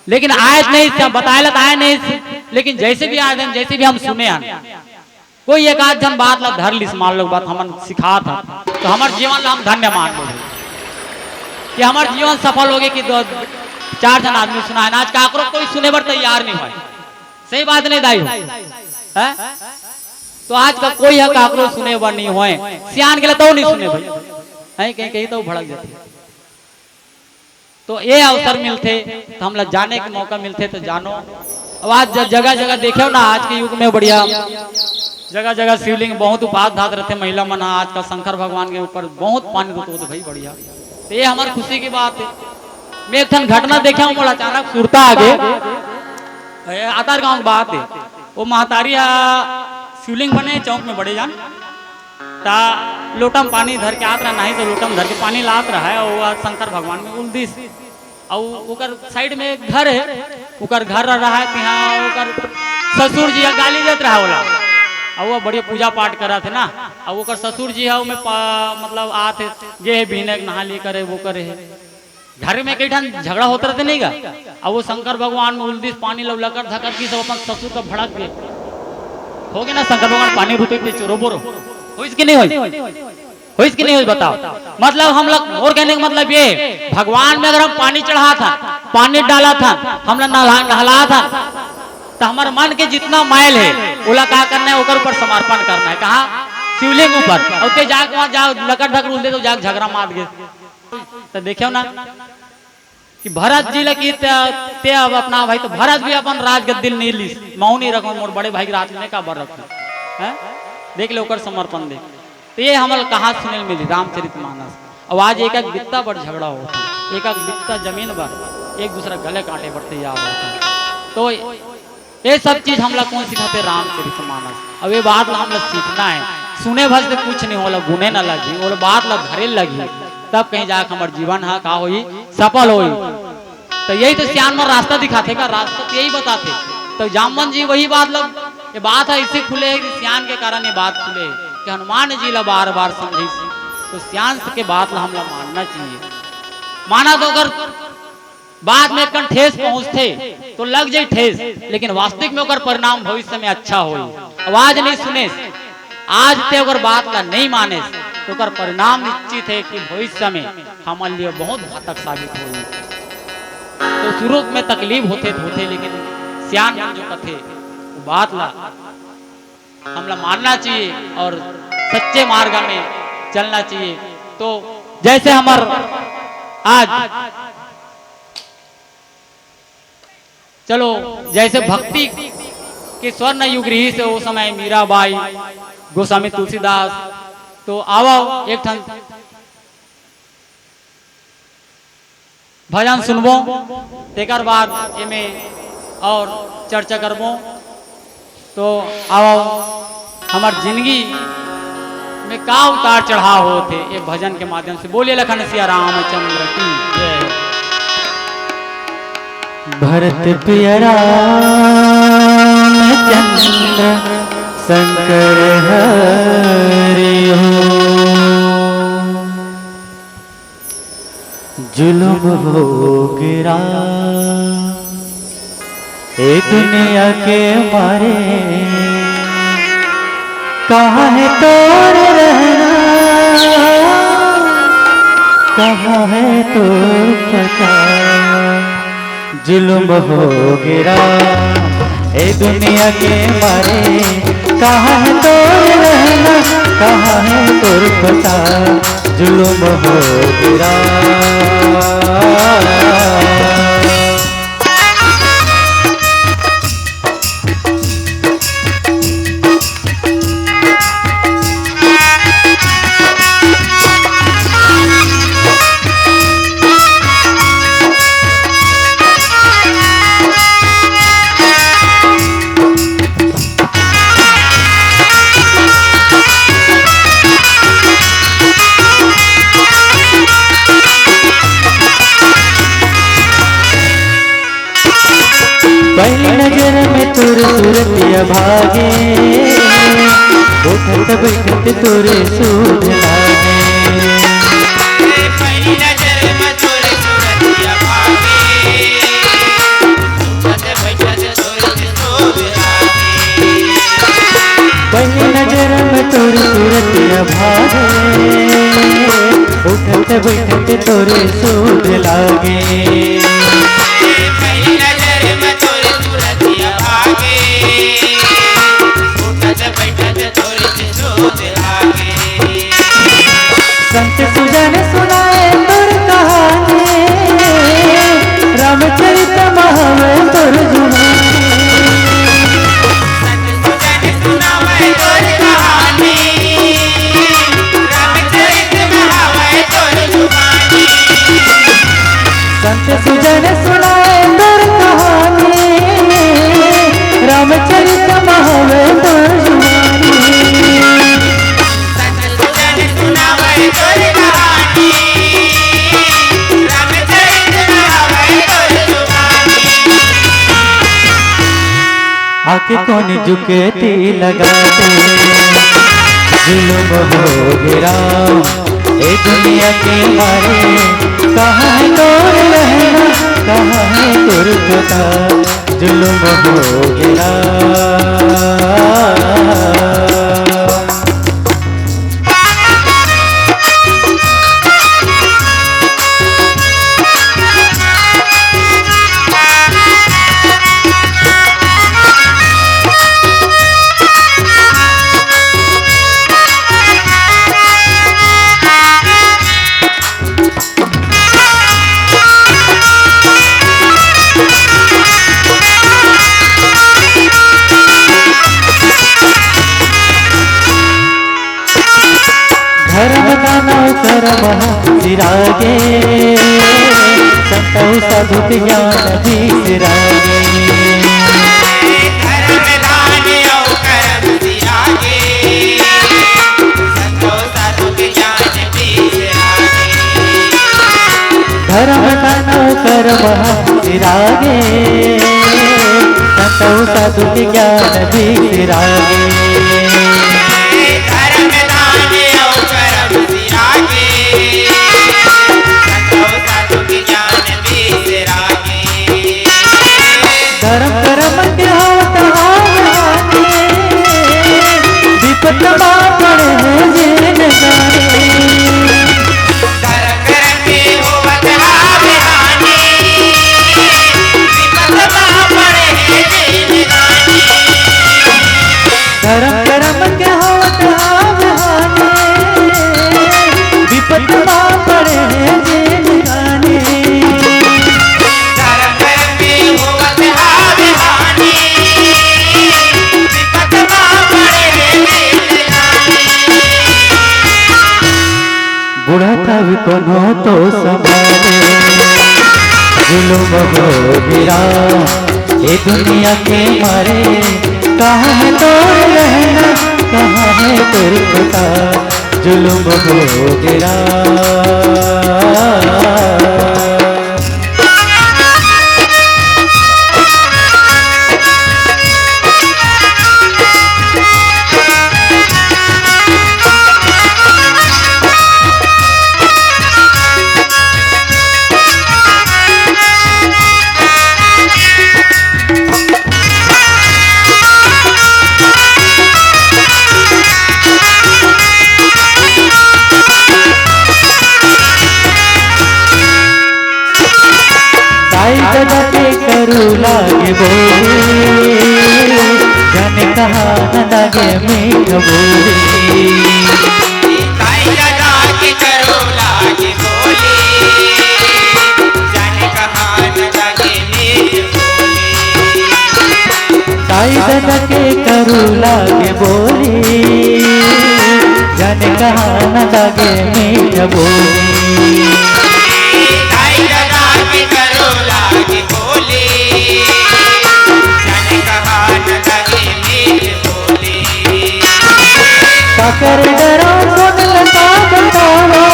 लेकिन आए नहीं बताए आए नहीं, लेकिन जैसे भी आए जैसे भी हम सुने हैं कोई एक आध जन बात ला धर लिस मान लो बात हमन सिखा था तो हमार जीवन ला हम धन्य मान लो कि हमार जीवन सफल हो गए कि दो चार जन आदमी सुना है आज काकरो कोई सुने बर तैयार नहीं हुआ। सही बात नहीं दाई है? तो आज का कोई है काकरो सुने बर नहीं हुए सियान के लिए तो नहीं सुने भाई है कहीं कहीं तो भड़क जाते। तो ये अवसर मिलते तो हम लोग जाने के मौका मिलते तो जानो। अब आज जगह जगह देखो ना आज के युग में बढ़िया जगह जगह शिवलिंग बहुत उपास धात रहते महिला मन आज का शंकर भगवान के ऊपर बहुत पानी रुतो भाई बढ़िया। तो ये हमारी खुशी की बात है। मैं एक घटना देखा हूँ मोला अचानक सुरता आगे आतार गाँव की बात है। वो महतारी शिवलिंग बने चौक में बड़े जान ता लोटम पानी धर के आत रहा नहीं तो लोटम धर के पानी लात रहा है और शंकर भगवान में उल्दिस और साइड में एक घर है उकर घर रहा है यहाँ ससुर जी गाली देते रहा बोला और वो बढ़िया पूजा पाठ करा थे ना और वो ससुर जी है मतलब आते ये है भीने नहा ली करे वो करे है घर में कई ठान झगड़ा होता रहते नहीं का और वो शंकर भगवान में उल्दिस पानी लब लकर धकर की सब अपन ससुर का भड़क गए हो गए ना शंकर भगवान पानी रुते थे चोरो बोरो हो इसकी नहीं हो इसकी नहीं हो बताओ। मतलब हम लोग और कहने का मतलब ये भगवान में अगर हम पानी चढ़ा था पानी डाला था हम लोग नहला था तो हमारे मन के जितना मैल है ओला क्या करना है ओकर ऊपर समर्पण करना है कहा शिवलिंग ऊपर और ते जाके वहां जाओ लकड़ धकर उल्दे तो जाके झगड़ा मार गए। तो देखियो ना कि भरत जी लगी ते अब अपना भाई तो भरत भी अपन राजगद्दी नहीं ली मऊ नहीं रखो मोर बड़े भाई के रात में का बर रखो है देख लो समर्पण देख। तो ये हमारे कहा सुने मिली रामचरितमानस। अब आज एक बित्ता पर झगड़ा होता एक बित्ता जमीन पर एक दूसरा गले काटे पर तैयार होता है। तो ये सब चीज हम लोग कौन सिखाते रामचरितमानस। अब ये बात हम लोग सीखना है सुने भर से कुछ नहीं होला गुने न लगी और बात ला धरे लगी तब कहीं जाकर हमारे जीवन है का होई सफल होई। तो यही तो सियान में रास्ता दिखाते का रास्ता तो यही बताते। तो जामवन जी वही बात लग ये बात है इससे खुले है कि सियान के कारण ये बात खुले कि हनुमान जी ला बार बार समझे तो सियान के बात ला हम लोग मानना चाहिए। माना तो अगर बाद में कन ठेस पहुंचते तो लग जाए ठेस लेकिन वास्तविक में अगर परिणाम भविष्य में अच्छा हो। आवाज नहीं सुने आज ते अगर बात ला नहीं माने तो अगर परिणाम निश्चित है कि भविष्य में हमारे लिए बहुत घातक साबित होगी। तो शुरू में तकलीफ होते लेकिन सियान जो कथे वो बात ला हमला मानना चाहिए और सच्चे मार्ग में चलना चाहिए। तो जैसे हमार आज चलो जैसे भक्ति के स्वर्ण युग रही से वो समय मीराबाई गोस्वामी तुलसीदास तो आओ एक ठन भजन सुनबो तेकर बाद एमे और चर्चा करबो। तो आओ हमार जिंदगी में का उतार चढ़ाव होते ये भजन के माध्यम से बोलिए लखन सिया रामचंद्र की जय। भरत प्रिय रामचंद्र शंकर हरि हो जुल्म हो गिरा ए दुनिया के मारे कहाँ है तोर रहना कहाँ है तो पता जुल्म हो गिरा ए दुनिया के मारे कहाँ है तोर रहना कहाँ है तोर पता जुल्म हो गिरा। पहली नजर में तुर सूरतिया भागे उठत बैठत तुरे सूझ लागे पहली नजर में तुर सूरतिया भागे उठत बैठत तुरे सूझ लागे। पहली भागे उठते बैठते तोरे सूद लागे पहली नजर में तोरे सूरतिया भागे उठत बैठत तोरे सूद लागे संत सुजन सुनाए तुर कहानी रामचरित महावे तुर जुबानी संत सुजन सुनावे तोर कहानी रामचरित महावे तोर जुबानी संत सुजन सुनाए तुर कहानी रामचरित महावे तुर जुबानी संत सुजन सुनावे तोर कहानी रामचरित महावे तोर जुबानी आके कौन झुकेती लगाते जुल्म हो गिरा ए दुनिया के मारे कहाँ है तोर रहना कहाँ है तुरकता जुल्म हो गिरा धर्म दानव कर्म सिरागे संतौ साधु ज्ञान विसरागे धर्म दान और कर्म सिरागे संतो साधु ज्ञान विसरागे धर्म दानव कर्म सिरागे संतौ साधु ज्ञान विसरागे धर्म दान और कर्म सिरागे संतो साधु ज्ञान विसरागे धर्म कर्म के हाथ हाथे विपत पड़े जिन जाने धर्म कर्म के होवत हावे हानि विपत पड़े जिंदगानी धर्म कर्म के हाथ हाथे विपत पड़े जिन जाने धर्म कर्म के होवत हावे हानि विपत पड़े जिंदगानी बूढ़ा तब कोनो तो संभाले जुल्म हो गिरा ये दुनिया के मारे कहाँ है तोर रहना कहाँ है तुरकता जुल्म हो गिरा साई दादा के करू लागे बोली जाने कहाँ न लागे मीठ बोली ताई दादा के करो लागे बोली जाने कहाँ न लगे मीठ बोली साई दादा के करू लागे बोली जाने कहाँ न लागे मीठ बोली ताई दादा के करो लागे बोली जाने कहाँ न लगे मीठ बोली काकर डरो सुन लगा बताओ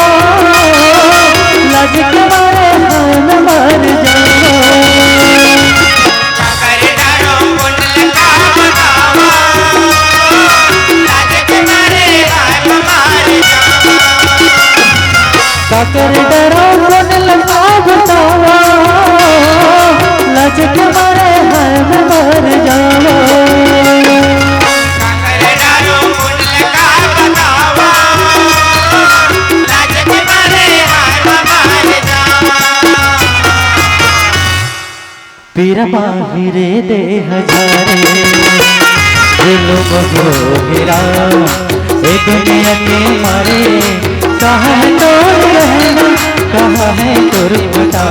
लज के मारे हम मर जाओ कर डारो कुंडल का बतावा लाज के मारे हाथ मार जावा काकर डरो सुन लगा बताओ लज के मारे हम मर जाओ कर डारो कुंडल का बतावा पीर बाहिरे दे हजारे जुल्म हो गिरा ए दुनिया के मारे कहाँ है तोड़ रहना कहाँ है तुरपटा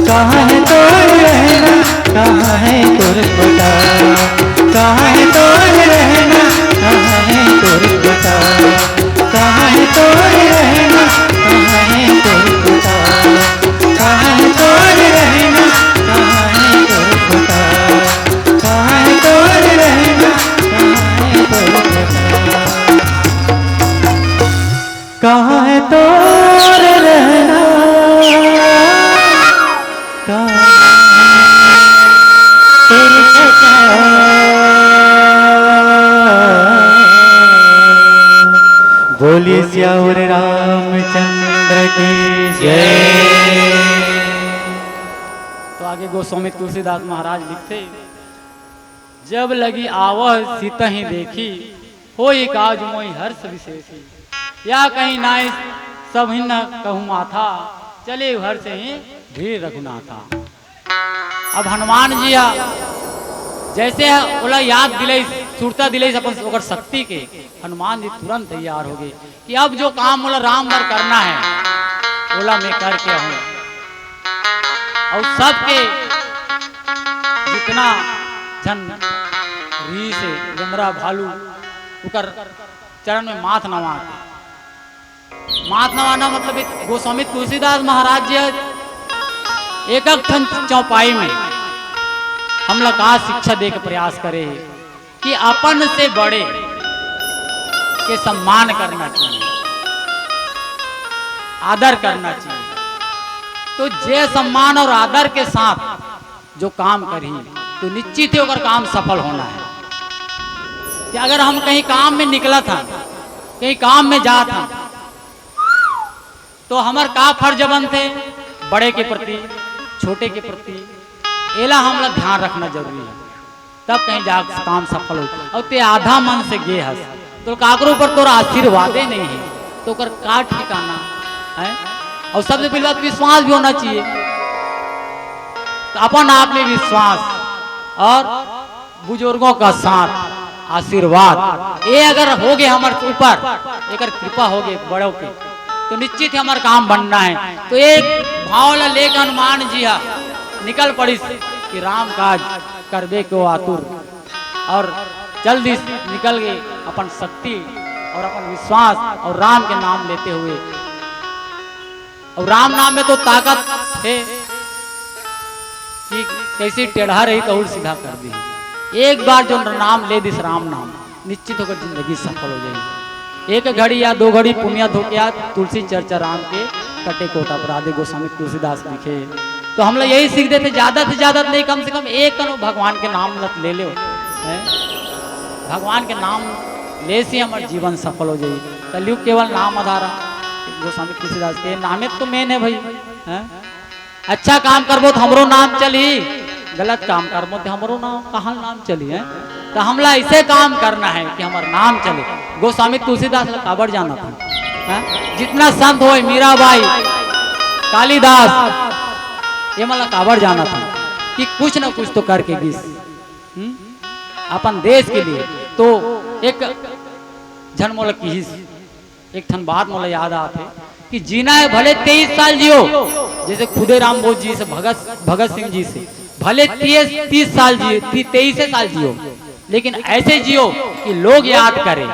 कहाँ है तोड़ रहना कहाँ है तुरपटा कहाँ है तोड़ रहना कहाँ है तुरपटा कहाँ है तोड़ रहना कहाँ है तुरपटा कहाँ है तोड़ रहना कहाँ है तुरपटा कहाँ है तोड़ रहना कहाँ है तुरपटा कहाँ है तोड़ रहना कहाँ तुरपटा बोलिए श्यावर रामचंद्र की जय। तो आगे गोस्वामी तुलसीदास महाराज लिखते, जब लगी आवह सीता ही देखी हो काज मोहि हर्ष विशेषी या कहीं नाय सब ही न कहूँ माथा चले घर से ही भीड़ रघुनाथा। अब हनुमान जी जैसे बोला याद दिले सुरता दिले अपन ओकर शक्ति के हनुमान जी तुरंत तैयार हो गए कि अब जो काम बोला राम बर करना है बोला मैं करके हूँ। और सबके जितना जन री से जमरा भालू उकर चरण में माथ नवाना मतलब एक गोस्वामी तुलसीदास महाराज जी एक चौपाई में हम लोग का शिक्षा दे के प्रयास करे कि अपन से बड़े के सम्मान करना चाहिए, आदर करना चाहिए। तो जे सम्मान और आदर के साथ जो काम करी तो निश्चित ही अगर काम सफल होना है। कि अगर हम कहीं काम में निकला था कहीं काम में जा था तो हमार का फर्ज बनते बड़े के प्रति छोटे के प्रति एला हम लोग ध्यान रखना जरूरी है, तब कहीं जा काम सफल हो। और ते आधा मन से गे हस तो काकरों पर तोरा आशीर्वादे नहीं है तो कर का ठिकाना है। और सबसे पहली बात विश्वास भी होना चाहिए, तो अपन आप में विश्वास और बुजुर्गों का साथ आशीर्वाद ये अगर हो गए हमारे ऊपर एक कृपा हो गई बड़ों की तो निश्चित ही हमारा काम बनना है। तो एक भाव लेकर हनुमान जी निकल पड़ी कि राम काज करबे को आतुर और जल्दी निकल गए अपन शक्ति और अपन विश्वास और राम के नाम लेते हुए। और राम नाम में तो ताकत है कि कैसी टेढ़ा रही तो उल्ट सीधा कर दी। एक बार जो नाम ले दिस राम नाम निश्चित होकर जिंदगी सफल हो जाएगी। एक घड़ी या दो घड़ी पुण्य धोके तुलसी चर्चा राम के कटे कोटा अपराधे गोस्वामी तुलसीदास लिखे। तो हम लोग यही सीख देते ज्यादा से ज्यादा नहीं कम से कम एक करो भगवान के नाम ले लो है? भगवान के नाम ले से हमारे जीवन सफल हो जाए। कलयुग केवल नाम आधारा गोस्वामी तुलसीदास के नामे तो मेन है भाई है? अच्छा काम करबो तो हमरो नाम चली, गलत काम करबो तो हमरो नाम कहाँ नाम चली है। तो हमला ऐसे काम करना है कि हमारा नाम चले। गोस्वामी तुलसीदास काबर जाना था है? जितना संत हो मीराबाई कालिदास ये मतलब काबर जाना था कि कुछ ना कुछ तो करके गिस अपन देश के लिए। तो एक जन मोला की एक ठन बात मोला याद आते कि जीना है भले 23 साल जियो, जैसे खुदे राम बोस जी से भगत सिंह जी से भले 30 साल जियो 23 साल जियो, लेकिन ऐसे जियो कि लोग याद करें।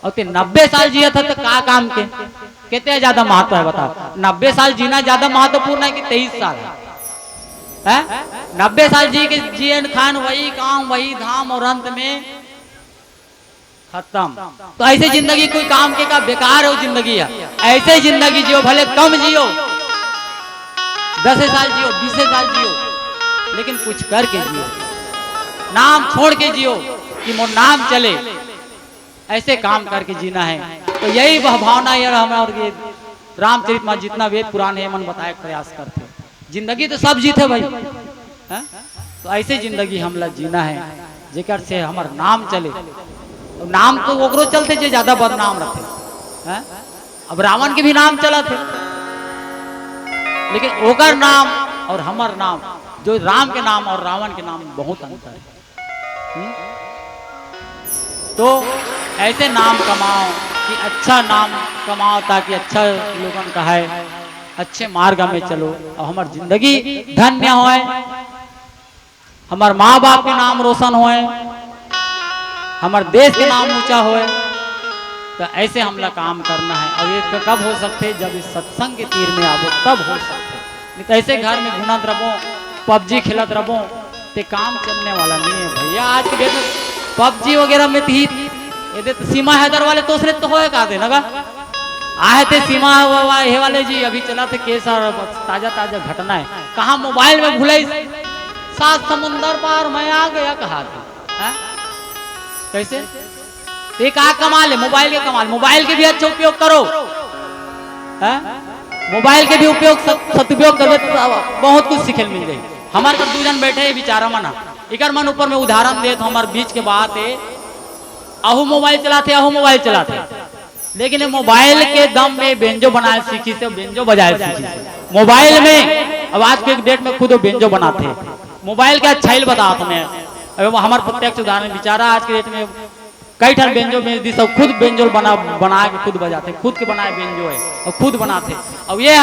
और 90 साल जिया था तो का काम के कितने ज्यादा महत्व है बताओ। 90 साल जीना ज्यादा महत्वपूर्ण है कि 23 साल है? 90 साल जी के जीवन खान वही काम वही धाम और अंत में खत्म। तो ऐसे जिंदगी कोई काम के का बेकार हो जिंदगी है। ऐसे जिंदगी जियो भले कम जियो 10 साल जियो 20 साल जियो, लेकिन कुछ करके जियो, नाम छोड़ के जियो कि मोर नाम चले। ऐसे काम करके जीना है। तो यही वह भावना ये हमारे रामचरितमानस जितना वेद पुराण है मन बताए प्रयास करते। जिंदगी तो सब जीते भाई है? तो ऐसे जिंदगी हम लोग जीना है जेकर से हमार नाम चले। तो नाम तो ओकरो चलते जो ज्यादा बदनाम रखे है? अब रावण के भी नाम चला थे, लेकिन ओकर नाम और हमार नाम जो राम के नाम और रावण के नाम में बहुत अंतर है। तो ऐसे नाम कमाओ कि अच्छा नाम कमाओ, ताकि अच्छा लोगन कहे, अच्छे मार्ग में चलो और हमारी जिंदगी धन्य होए, हमारे माँ बाप के नाम रोशन होए, हमारे देश के नाम ऊंचा होए। तो ऐसे हमला काम करना है। और ये कब हो सकते, जब इस सत्संग के तीर में आवो तब हो सकते। नहीं तो ऐसे घर में घुनत रहो, पबजी खेलत रहो, ते काम चलने वाला नहीं है भैया। आज के डेट में पबजी वगैरह में थी ये तो सीमा हैदर वाले तो उसने तो होए का देना आए थे सीमा हे वाले जी, अभी चला थे केस और ताजा ताजा घटना है। कहा मोबाइल में भूले 7 समुंदर पार मैं आ गया कहा था। कैसे ये कहा कमाल है, मोबाइल के कमाल। मोबाइल के भी अच्छा उपयोग करो, मोबाइल के भी उपयोग सदुपयोग करो तो बहुत कुछ सीखे मिल जाए। हमारे तो 2 जन बैठे है बेचारा मना इकर मन ऊपर में उदाहरण दे तो हमारे बीच के बात है। अहू मोबाइल चलाते लेकिन मोबाइल के दम में बेंजो बनाए सीखी से, बेंजो बजाए सीखी से मोबाइल में। अब आज के डेट में खुद बेंजो बनाते हैं, मोबाइल का अच्छा बता तुम्हें। हमारे प्रत्यक्ष उदाहरण बेचारा आज के डेट में कई ठन बेंजो में दी सब खुद बेंजो बना के खुद बजाते, खुद के बनाए बेंजो है और खुद बनाते। अब ये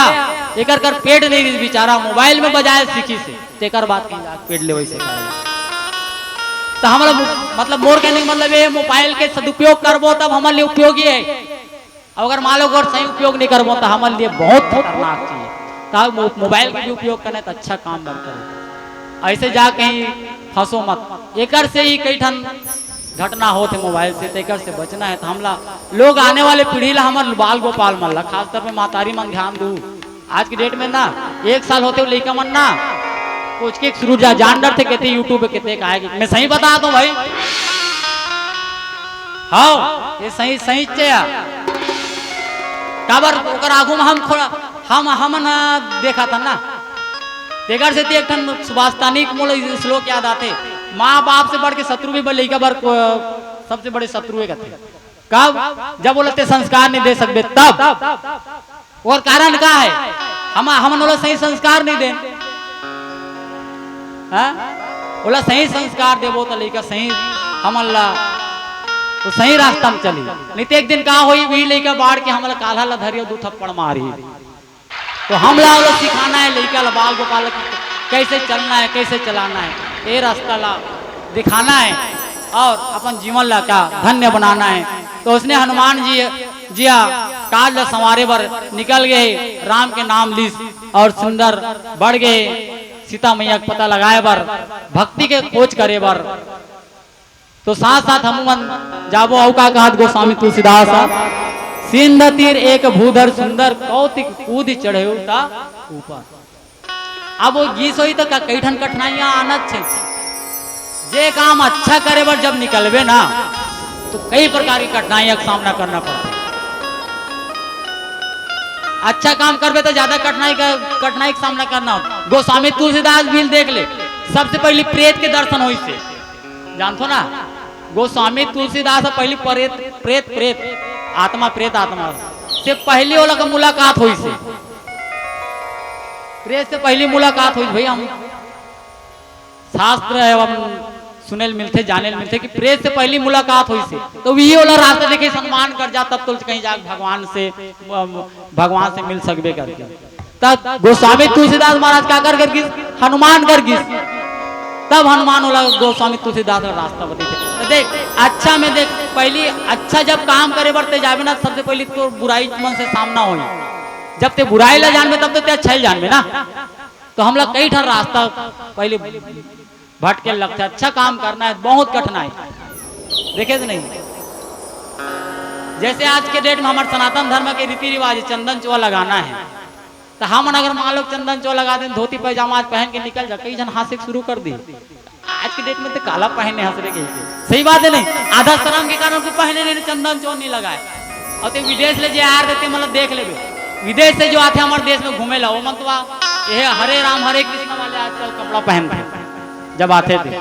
एक कर पेट नहीं बेचारा मोबाइल में बजाए सीखी से, तेकर बात कहीं पेट ले वैसे। तो हमारा मतलब मोर कहने का मतलब ये मोबाइल के सदुपयोग करबो तब हमारे लिए उपयोगी है। अगर मान लो अगर सही उपयोग नहीं करबो तो हमारे लिए बहुत खतरनाक चीज है। तब मोबाइल का भी उपयोग करना तो अच्छा काम करो, ऐसे जा कहीं फंसो मत। एकर से ही कई ठन घटना होते मोबाइल से, तेकर से बचना है। तो हमला लोग आने वाले पीढ़ी ला हमारे बाल गोपाल मन ला खासतौर पे मातारी मन ध्यान दू। आज की डेट में ना 1 साल होते लड़का मन ना कुछ के शुरू जान डर थे कहते यूट्यूब पे कहते आएगी। मैं सही बता दूं भाई, हाँ ये सही काबर ओकर आगू में हम ना देखा था ना। तेकर से एक ठन सुभाषतानी मोल श्लोक याद आते, माँ बाप से बढ़ के शत्रु भी लड़का बर सबसे बड़े शत्रु है कहते। कब जब बोलते संस्कार नहीं दे सकते तब। और कारण क्या है, हम बोला सही संस्कार नहीं दे, बोला सही संस्कार देवो तो लड़का सही हमला तो सही रास्ता में चली। नहीं तो एक दिन कहा हुई भी लड़का बाढ़ के हमला काला ला धरियो 2 थप्पड़ मारी। तो हमला वाला सिखाना है लड़का ला बाल गोपाल कैसे चलना है, कैसे चलाना है, ये रास्ता ला दिखाना है और अपन जीवन ला का धन्य बनाना है। तो उसने हनुमान जी काज ला संवारे बर निकल गए, राम के नाम ली और सुंदर बढ़ गए, सीता मैया का पता लगाए बर, भक्ति के खोज करे बर। तो साथ साथ हम जाबो औ का कहत गोस्वामी तुलसीदास, सिंध तीर एक भूधर सुंदर कौतिक कूद चढ़े ऊपर। अब वो गीत होई तो कई ठन कठिनाइयां आनत छे। जे काम अच्छा करे बर जब निकलबे ना तो कई प्रकार की कठिनाइयां का सामना करना पड़ता है। अच्छा काम करबे तो ज्यादा कठिनाई का सामना करना हो। गोस्वामी तुलसीदास भी देख ले, सबसे पहले प्रेत के दर्शन हुई से, जानतो ना गोस्वामी तुलसीदास पहली प्रेत आत्मा से पहली वाला का मुलाकात हुई से, प्रेत से पहली मुलाकात हुई। भाई हम शास्त्र एवं सुने मिलते जाने मिलते कि प्रेत से पहली मुलाकात हुई से। तो वही वाला रास्ता देखे सम्मान कर जा तब तो कहीं जा भगवान से मिल सकबे करके। तब गोस्वामी तुलसीदास महाराज क्या कर गिस हनुमान कर गिस, तब हनुमान वाला गोस्वामी तुलसीदास का रास्ता बते थे। तो देख अच्छा में देख पहली अच्छा जब काम करे बढ़ते जावे ना, सबसे पहले तो बुराई मन से सामना हुई। जब ते बुराई ला जानबे तब तो ते अच्छा जानबे ना। तो हम लोग कई ठन रास्ता पहले भटके लगता है। अच्छा काम करना है बहुत कठिनाई देखे तो नहीं। जैसे आज के डेट में हमारे सनातन धर्म के रीति रिवाज चंदन चोआ लगाना है, तो हम अगर मान लो चंदन चोआ लगा दें, धोती पैजामा आज पहन के निकल जा, कई जन हाथ शुरू कर दी। आज के डेट में तो काला पहने हंसरे के सही बात है नहीं, आधा शर्म के कारण पहने नहीं चंदन चोआ नहीं लगाए। और तो विदेश ले यार देते मतलब देख ले, विदेश से जो आते हमारे देश में घूमे ला वो मतलब ये हरे राम हरे कृष्ण वाले आजकल कपड़ा पहन रहे जब आते थे।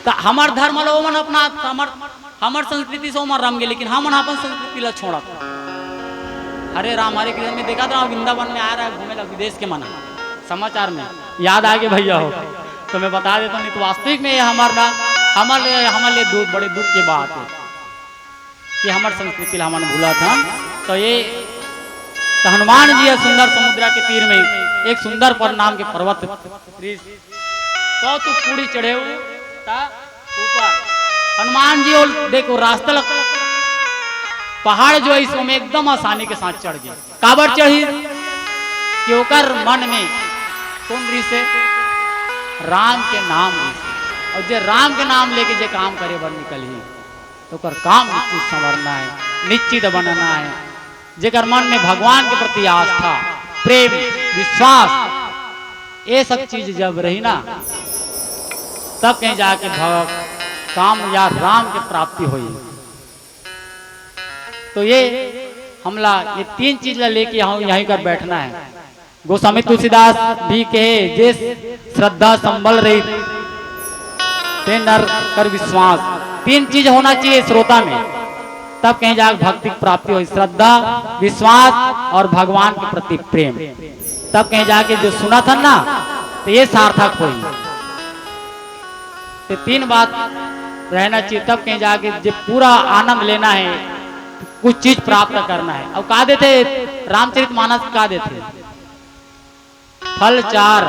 तो हमार धर्म वाला वो मन अपना हमार संस्कृति से उमर रम गए, लेकिन हम अपन संस्कृति ला छोड़ा। हरे राम हरे कृष्ण में देखा था वृंदावन में आ रहा है घूमे ला विदेश के मना समाचार में याद आ गए भैया हो तो मैं बता देता हूँ। नहीं तो वास्तविक में ये हमारे लिए बड़े दुख की बात है कि हमारे संस्कृति हमने भूला था। तो ये तो हनुमान जी है सुंदर समुद्र के तीर में एक सुंदर पर नाम के पर्वत तो पूरी चढ़े हुए ऊपर हनुमान जी और देखो रास्ता पहाड़ जो है इसमें एकदम आसानी के साथ चढ़ गए। काबर चढ़ी कि ओकर मन में कौन री से राम के नाम री से और जे राम के नाम लेके जे काम करे बर निकल ही तो कर काम निश्चित संवरना है, निश्चित बनना है। जेकर मन में भगवान के प्रति आस्था प्रेम विश्वास ये सब चीज जब रही ना तब कहीं जाके काम या राम की प्राप्ति हुई। तो ये हमला ये तीन चीज लेके यहीं कर बैठना है। गोस्वामी तुलसीदास भी कहे जे श्रद्धा संबल रही ते नर कर विश्वास। तीन चीज होना चाहिए श्रोता में तब कहीं जाकर भक्ति की प्राप्ति हुई। श्रद्धा विश्वास और भगवान के प्रति प्रेम तब कहीं जाके जो सुना था ना तो ये सार्थक हुई। तो तीन बात रहना चाहिए तब कहीं जाके जो पूरा आनंद लेना है कुछ चीज प्राप्त करना है। अब कहा देते रामचरितमानस कहा देते फल चार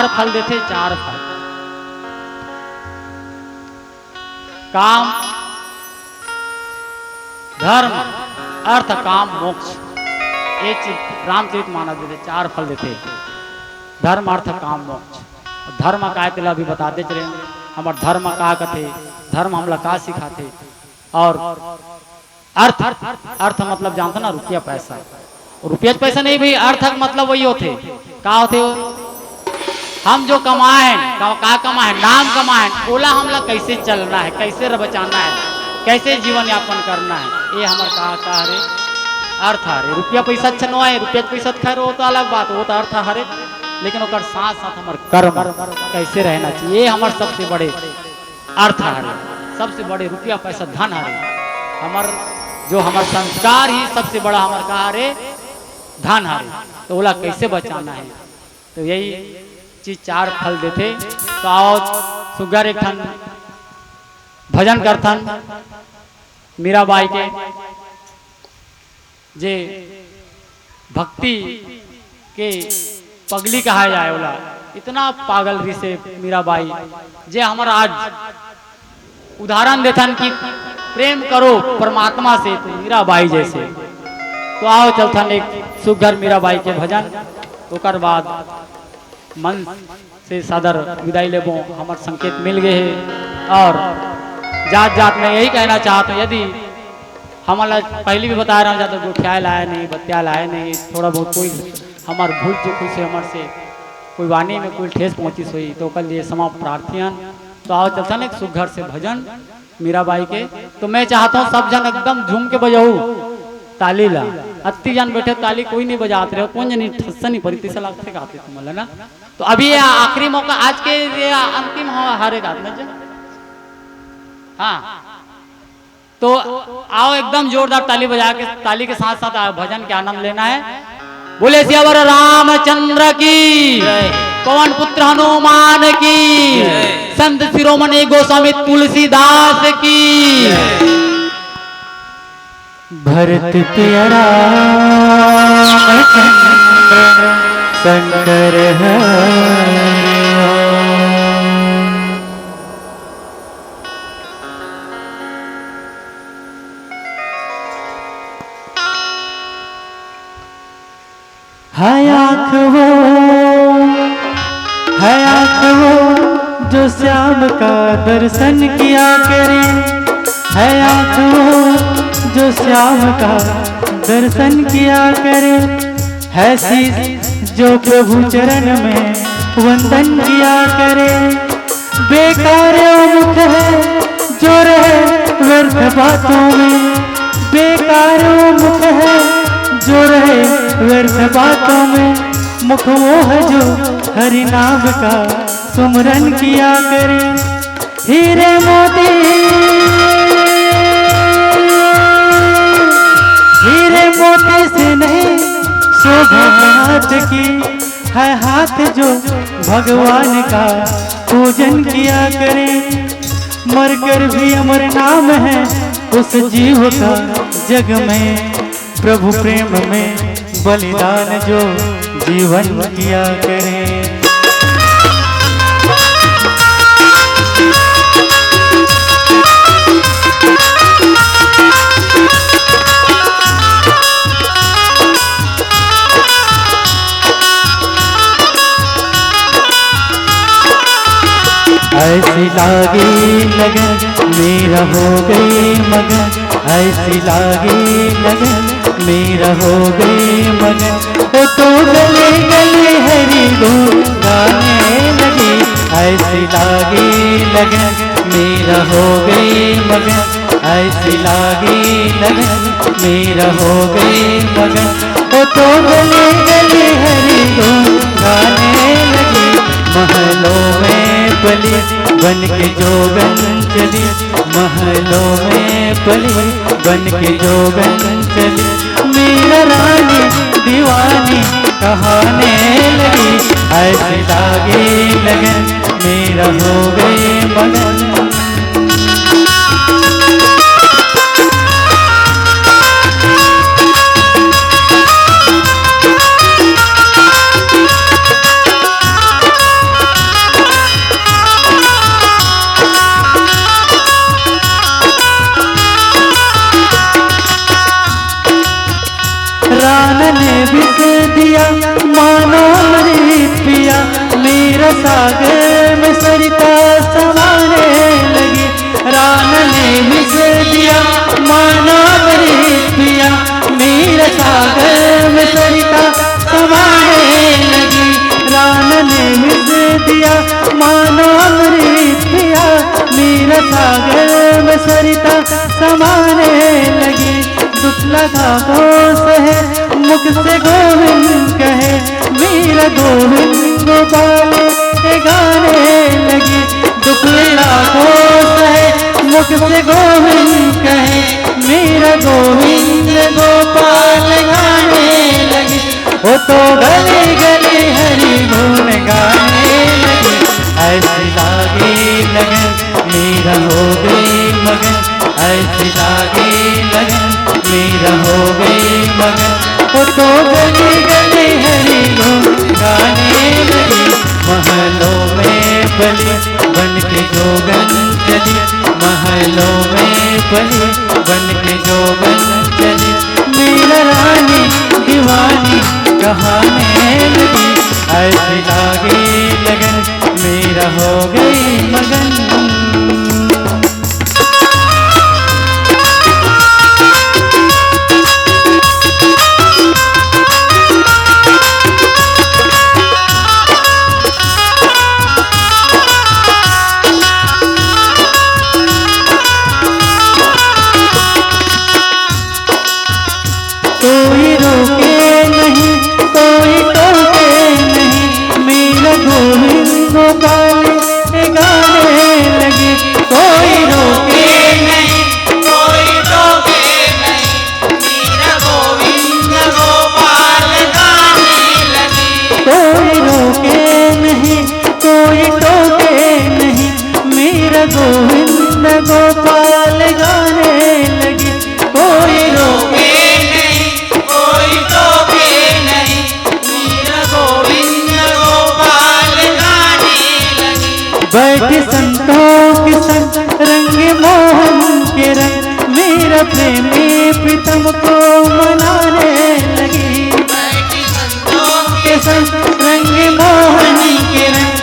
फल देते चार फल काम धर्म अर्थ काम मोक्ष ये चीज रामचरितमानस देते चार फल देते धर्म अर्थ काम मोक्ष। धर्म का अभी बताते चले हमारे धर्म का कथे धर्म हमला का सिखाते और अर्थ मतलब जानते ना रुपया पैसा पैसा नहीं भाई अर्थ मतलब वही होते का होते हो हम जो कमाए का कमाए नाम कमाए ओला हमला कैसे चलना है कैसे बचाना है कैसे जीवन यापन करना है ये हमारे कहा रे अर्थ हरे। रुपया पैसा अच्छा न है रुपया पैसा खैर वो तो अलग बात वो तो अर्थ हरे लेकिन ओकर साथ साथ हमारे कर्म कैसे रहना चाहिए ये हमारे सबसे बड़े अर्थ हरे सबसे बड़े रुपया पैसा धन हरे हमार जो हमारे संस्कार ही सबसे बड़ा हमारे कहा रे धन हरे। तो ओला कैसे बचाना है तो यही चीज चार फल देते। तो आओ सुगर एक ठन भजन करथन मीराबाई के जे भक्ति के पगली कहा जाए बोला इतना पागल री से मीराबाई जे हमारा आज उदाहरण देथन कि प्रेम करो परमात्मा से तो मीराबाई जैसे। तो आओ चलथन एक सुघर मीराबाई के भजन ओकर बाद मन से सदर विदाई लेबो हमार संकेत मिल गए है। और जात जात में यही कहना चाहता हूँ यदि हमारा पहले भी बता रहा हूँ ज़्यादा गोठिया लाया नहीं बत्तिया लाया नहीं थोड़ा बहुत कोई हमार भूल चुक से हमारे से कोई वाणी में कोई ठेस पहुँची हुई तो कल ये समा प्रार्थियन। तो आओ चलता ना एक सुघर से भजन मीराबाई के। तो मैं चाहता हूँ सब जन एकदम झूम के बजाऊ ताली ला अति जन बैठे ताली कोई नहीं बजाते रहे कौन जनी ठस्सा नहीं पड़ी तीसरा लाख से गाते तुम ना। तो अभी ये आखिरी मौका आज के ये अंतिम हारे गाते हाँ। तो आओ एकदम जोरदार ताली बजा के ताली के साथ साथ भजन के आनंद लेना है। बोले सियावर रामचंद्र की पवन पुत्र हनुमान की संत शिरोमणि गोस्वामी तुलसीदास की। भरत प्यारा शंकर है आँख वो जो श्याम का दर्शन किया करे है आँख वो जो श्याम का दर्शन किया करे है शीश जो प्रभु चरण में वंदन किया करे। बेकार मुख है जो रहे व्यर्थ बातों में बेकार मुख है जो रहे व्यर्थ बातों में मुख वो है जो हरि नाम का सुमरन किया करे। हीरे मोती से नहीं शोभा हाथ की है हाथ जो भगवान का पूजन किया करें। मरकर भी अमर नाम है उस जीव का जग में, प्रभु प्रेम में बलिदान जो जीवन किया करें। ऐसी लागी लगन मेरा हो गई मगन, ऐसी लागी लगन मेरा हो गई मगन। वो तो गले गले हरी धून गाने लगी, ऐसी लागी लगन मेरा हो गई मगन, ऐसी लागी लगन मेरा हो गई मगन। वो तो गले गले हरी धून गाने लगी, महलों में पली बन के जोगन चली, महलों में पली बन के जोगन चली। मेरा रानी दीवानी कहाने लगी, ऐसी लागी लगन मेरा हो गई मगन। रान ने बिस दिया मानो मरी पिया, मेरा सागर में सरिता समाने लगी। रान ने बिस दिया मानो मरी पिया, मेरा सागर में सरिता समाने लगी। रान ने बिस दिया मानो मरी पिया, मेरा सागर में सरिता समाने लगी। दुख लगा दोष है मुख से गोविंद कहे, मेरा गोविंद गोपाल के गाने लगी। दुख लगा दोष है मुख से गोविंद कहे, मेरा गोविंद गोपाल गाने लगी। वो तो गली गली हरि गुण गाने लगी, ऐसी लागी लगन मेरा हो गई मगन, ऐसी लागी लगन मेरा हो गई मगन। वो तो गली गली हरि गुण गाने लगी, महलों में पली बन के जोगन चली, महलों में पली बन के जोगन चली। मेरा रानी दीवानी कहाने लगी, ऐसी लागी लगन मेरा हो गई मगन। कोई रोके नहीं कोई टोके नहीं, मेरा गोविंद गोपाल गाने लगी। कोई रोके नहीं कोई टोके नहीं, मेरा गोविंद गोपाल गाने लगी। कोई रोके नहीं कोई टोके नहीं, मेरा गोविंद गोपाल गाने लगी। कोई रोके कोई टोके नहीं, मेरा गोविंद गोपाल गाने लगी। बैठे संतों के संग रंग मोहन के रंग, मेरा प्रेमी प्रीतम को मनाने लगी। बैठी संतों के संग रंग मोहन के रंग,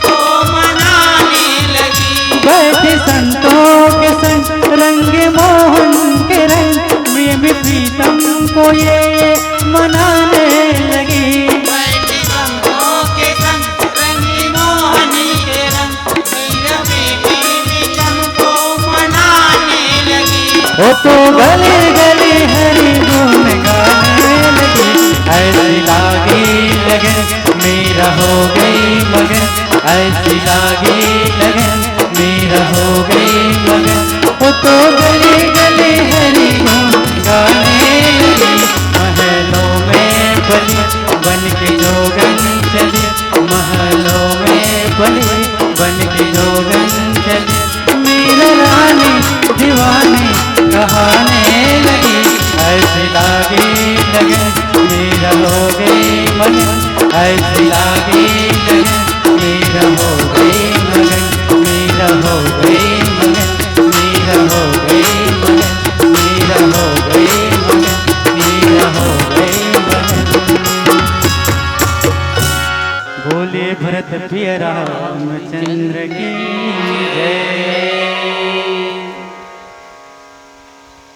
को मनाने लगी। बैठे संतों के संग रंग मोहन के रंग, प्रेमी प्रीतम को ये मनाने लगी। बैठी संतों के संग रंग मोहनी के रंग, मेरा बेटी को मनाने लगी। वो तो गली गली हरि गुण गाने लगी, ऐसी लागी लगन मेरा हो गई मगन, ऐसी लागी लगन मेरा हो गई मगन। वो तो गली गली हरि गुण गाने लगी, महलों में पली लगन मेरा हो गई मगन ऐसी लागी लगन मेरा हो गई मगन मेरा हो गई मगन मेरा हो गई मगन मेरा हो गई मगन मेरा हो गई मगन। बोले भरत प्रिय रामचंद्र की जय।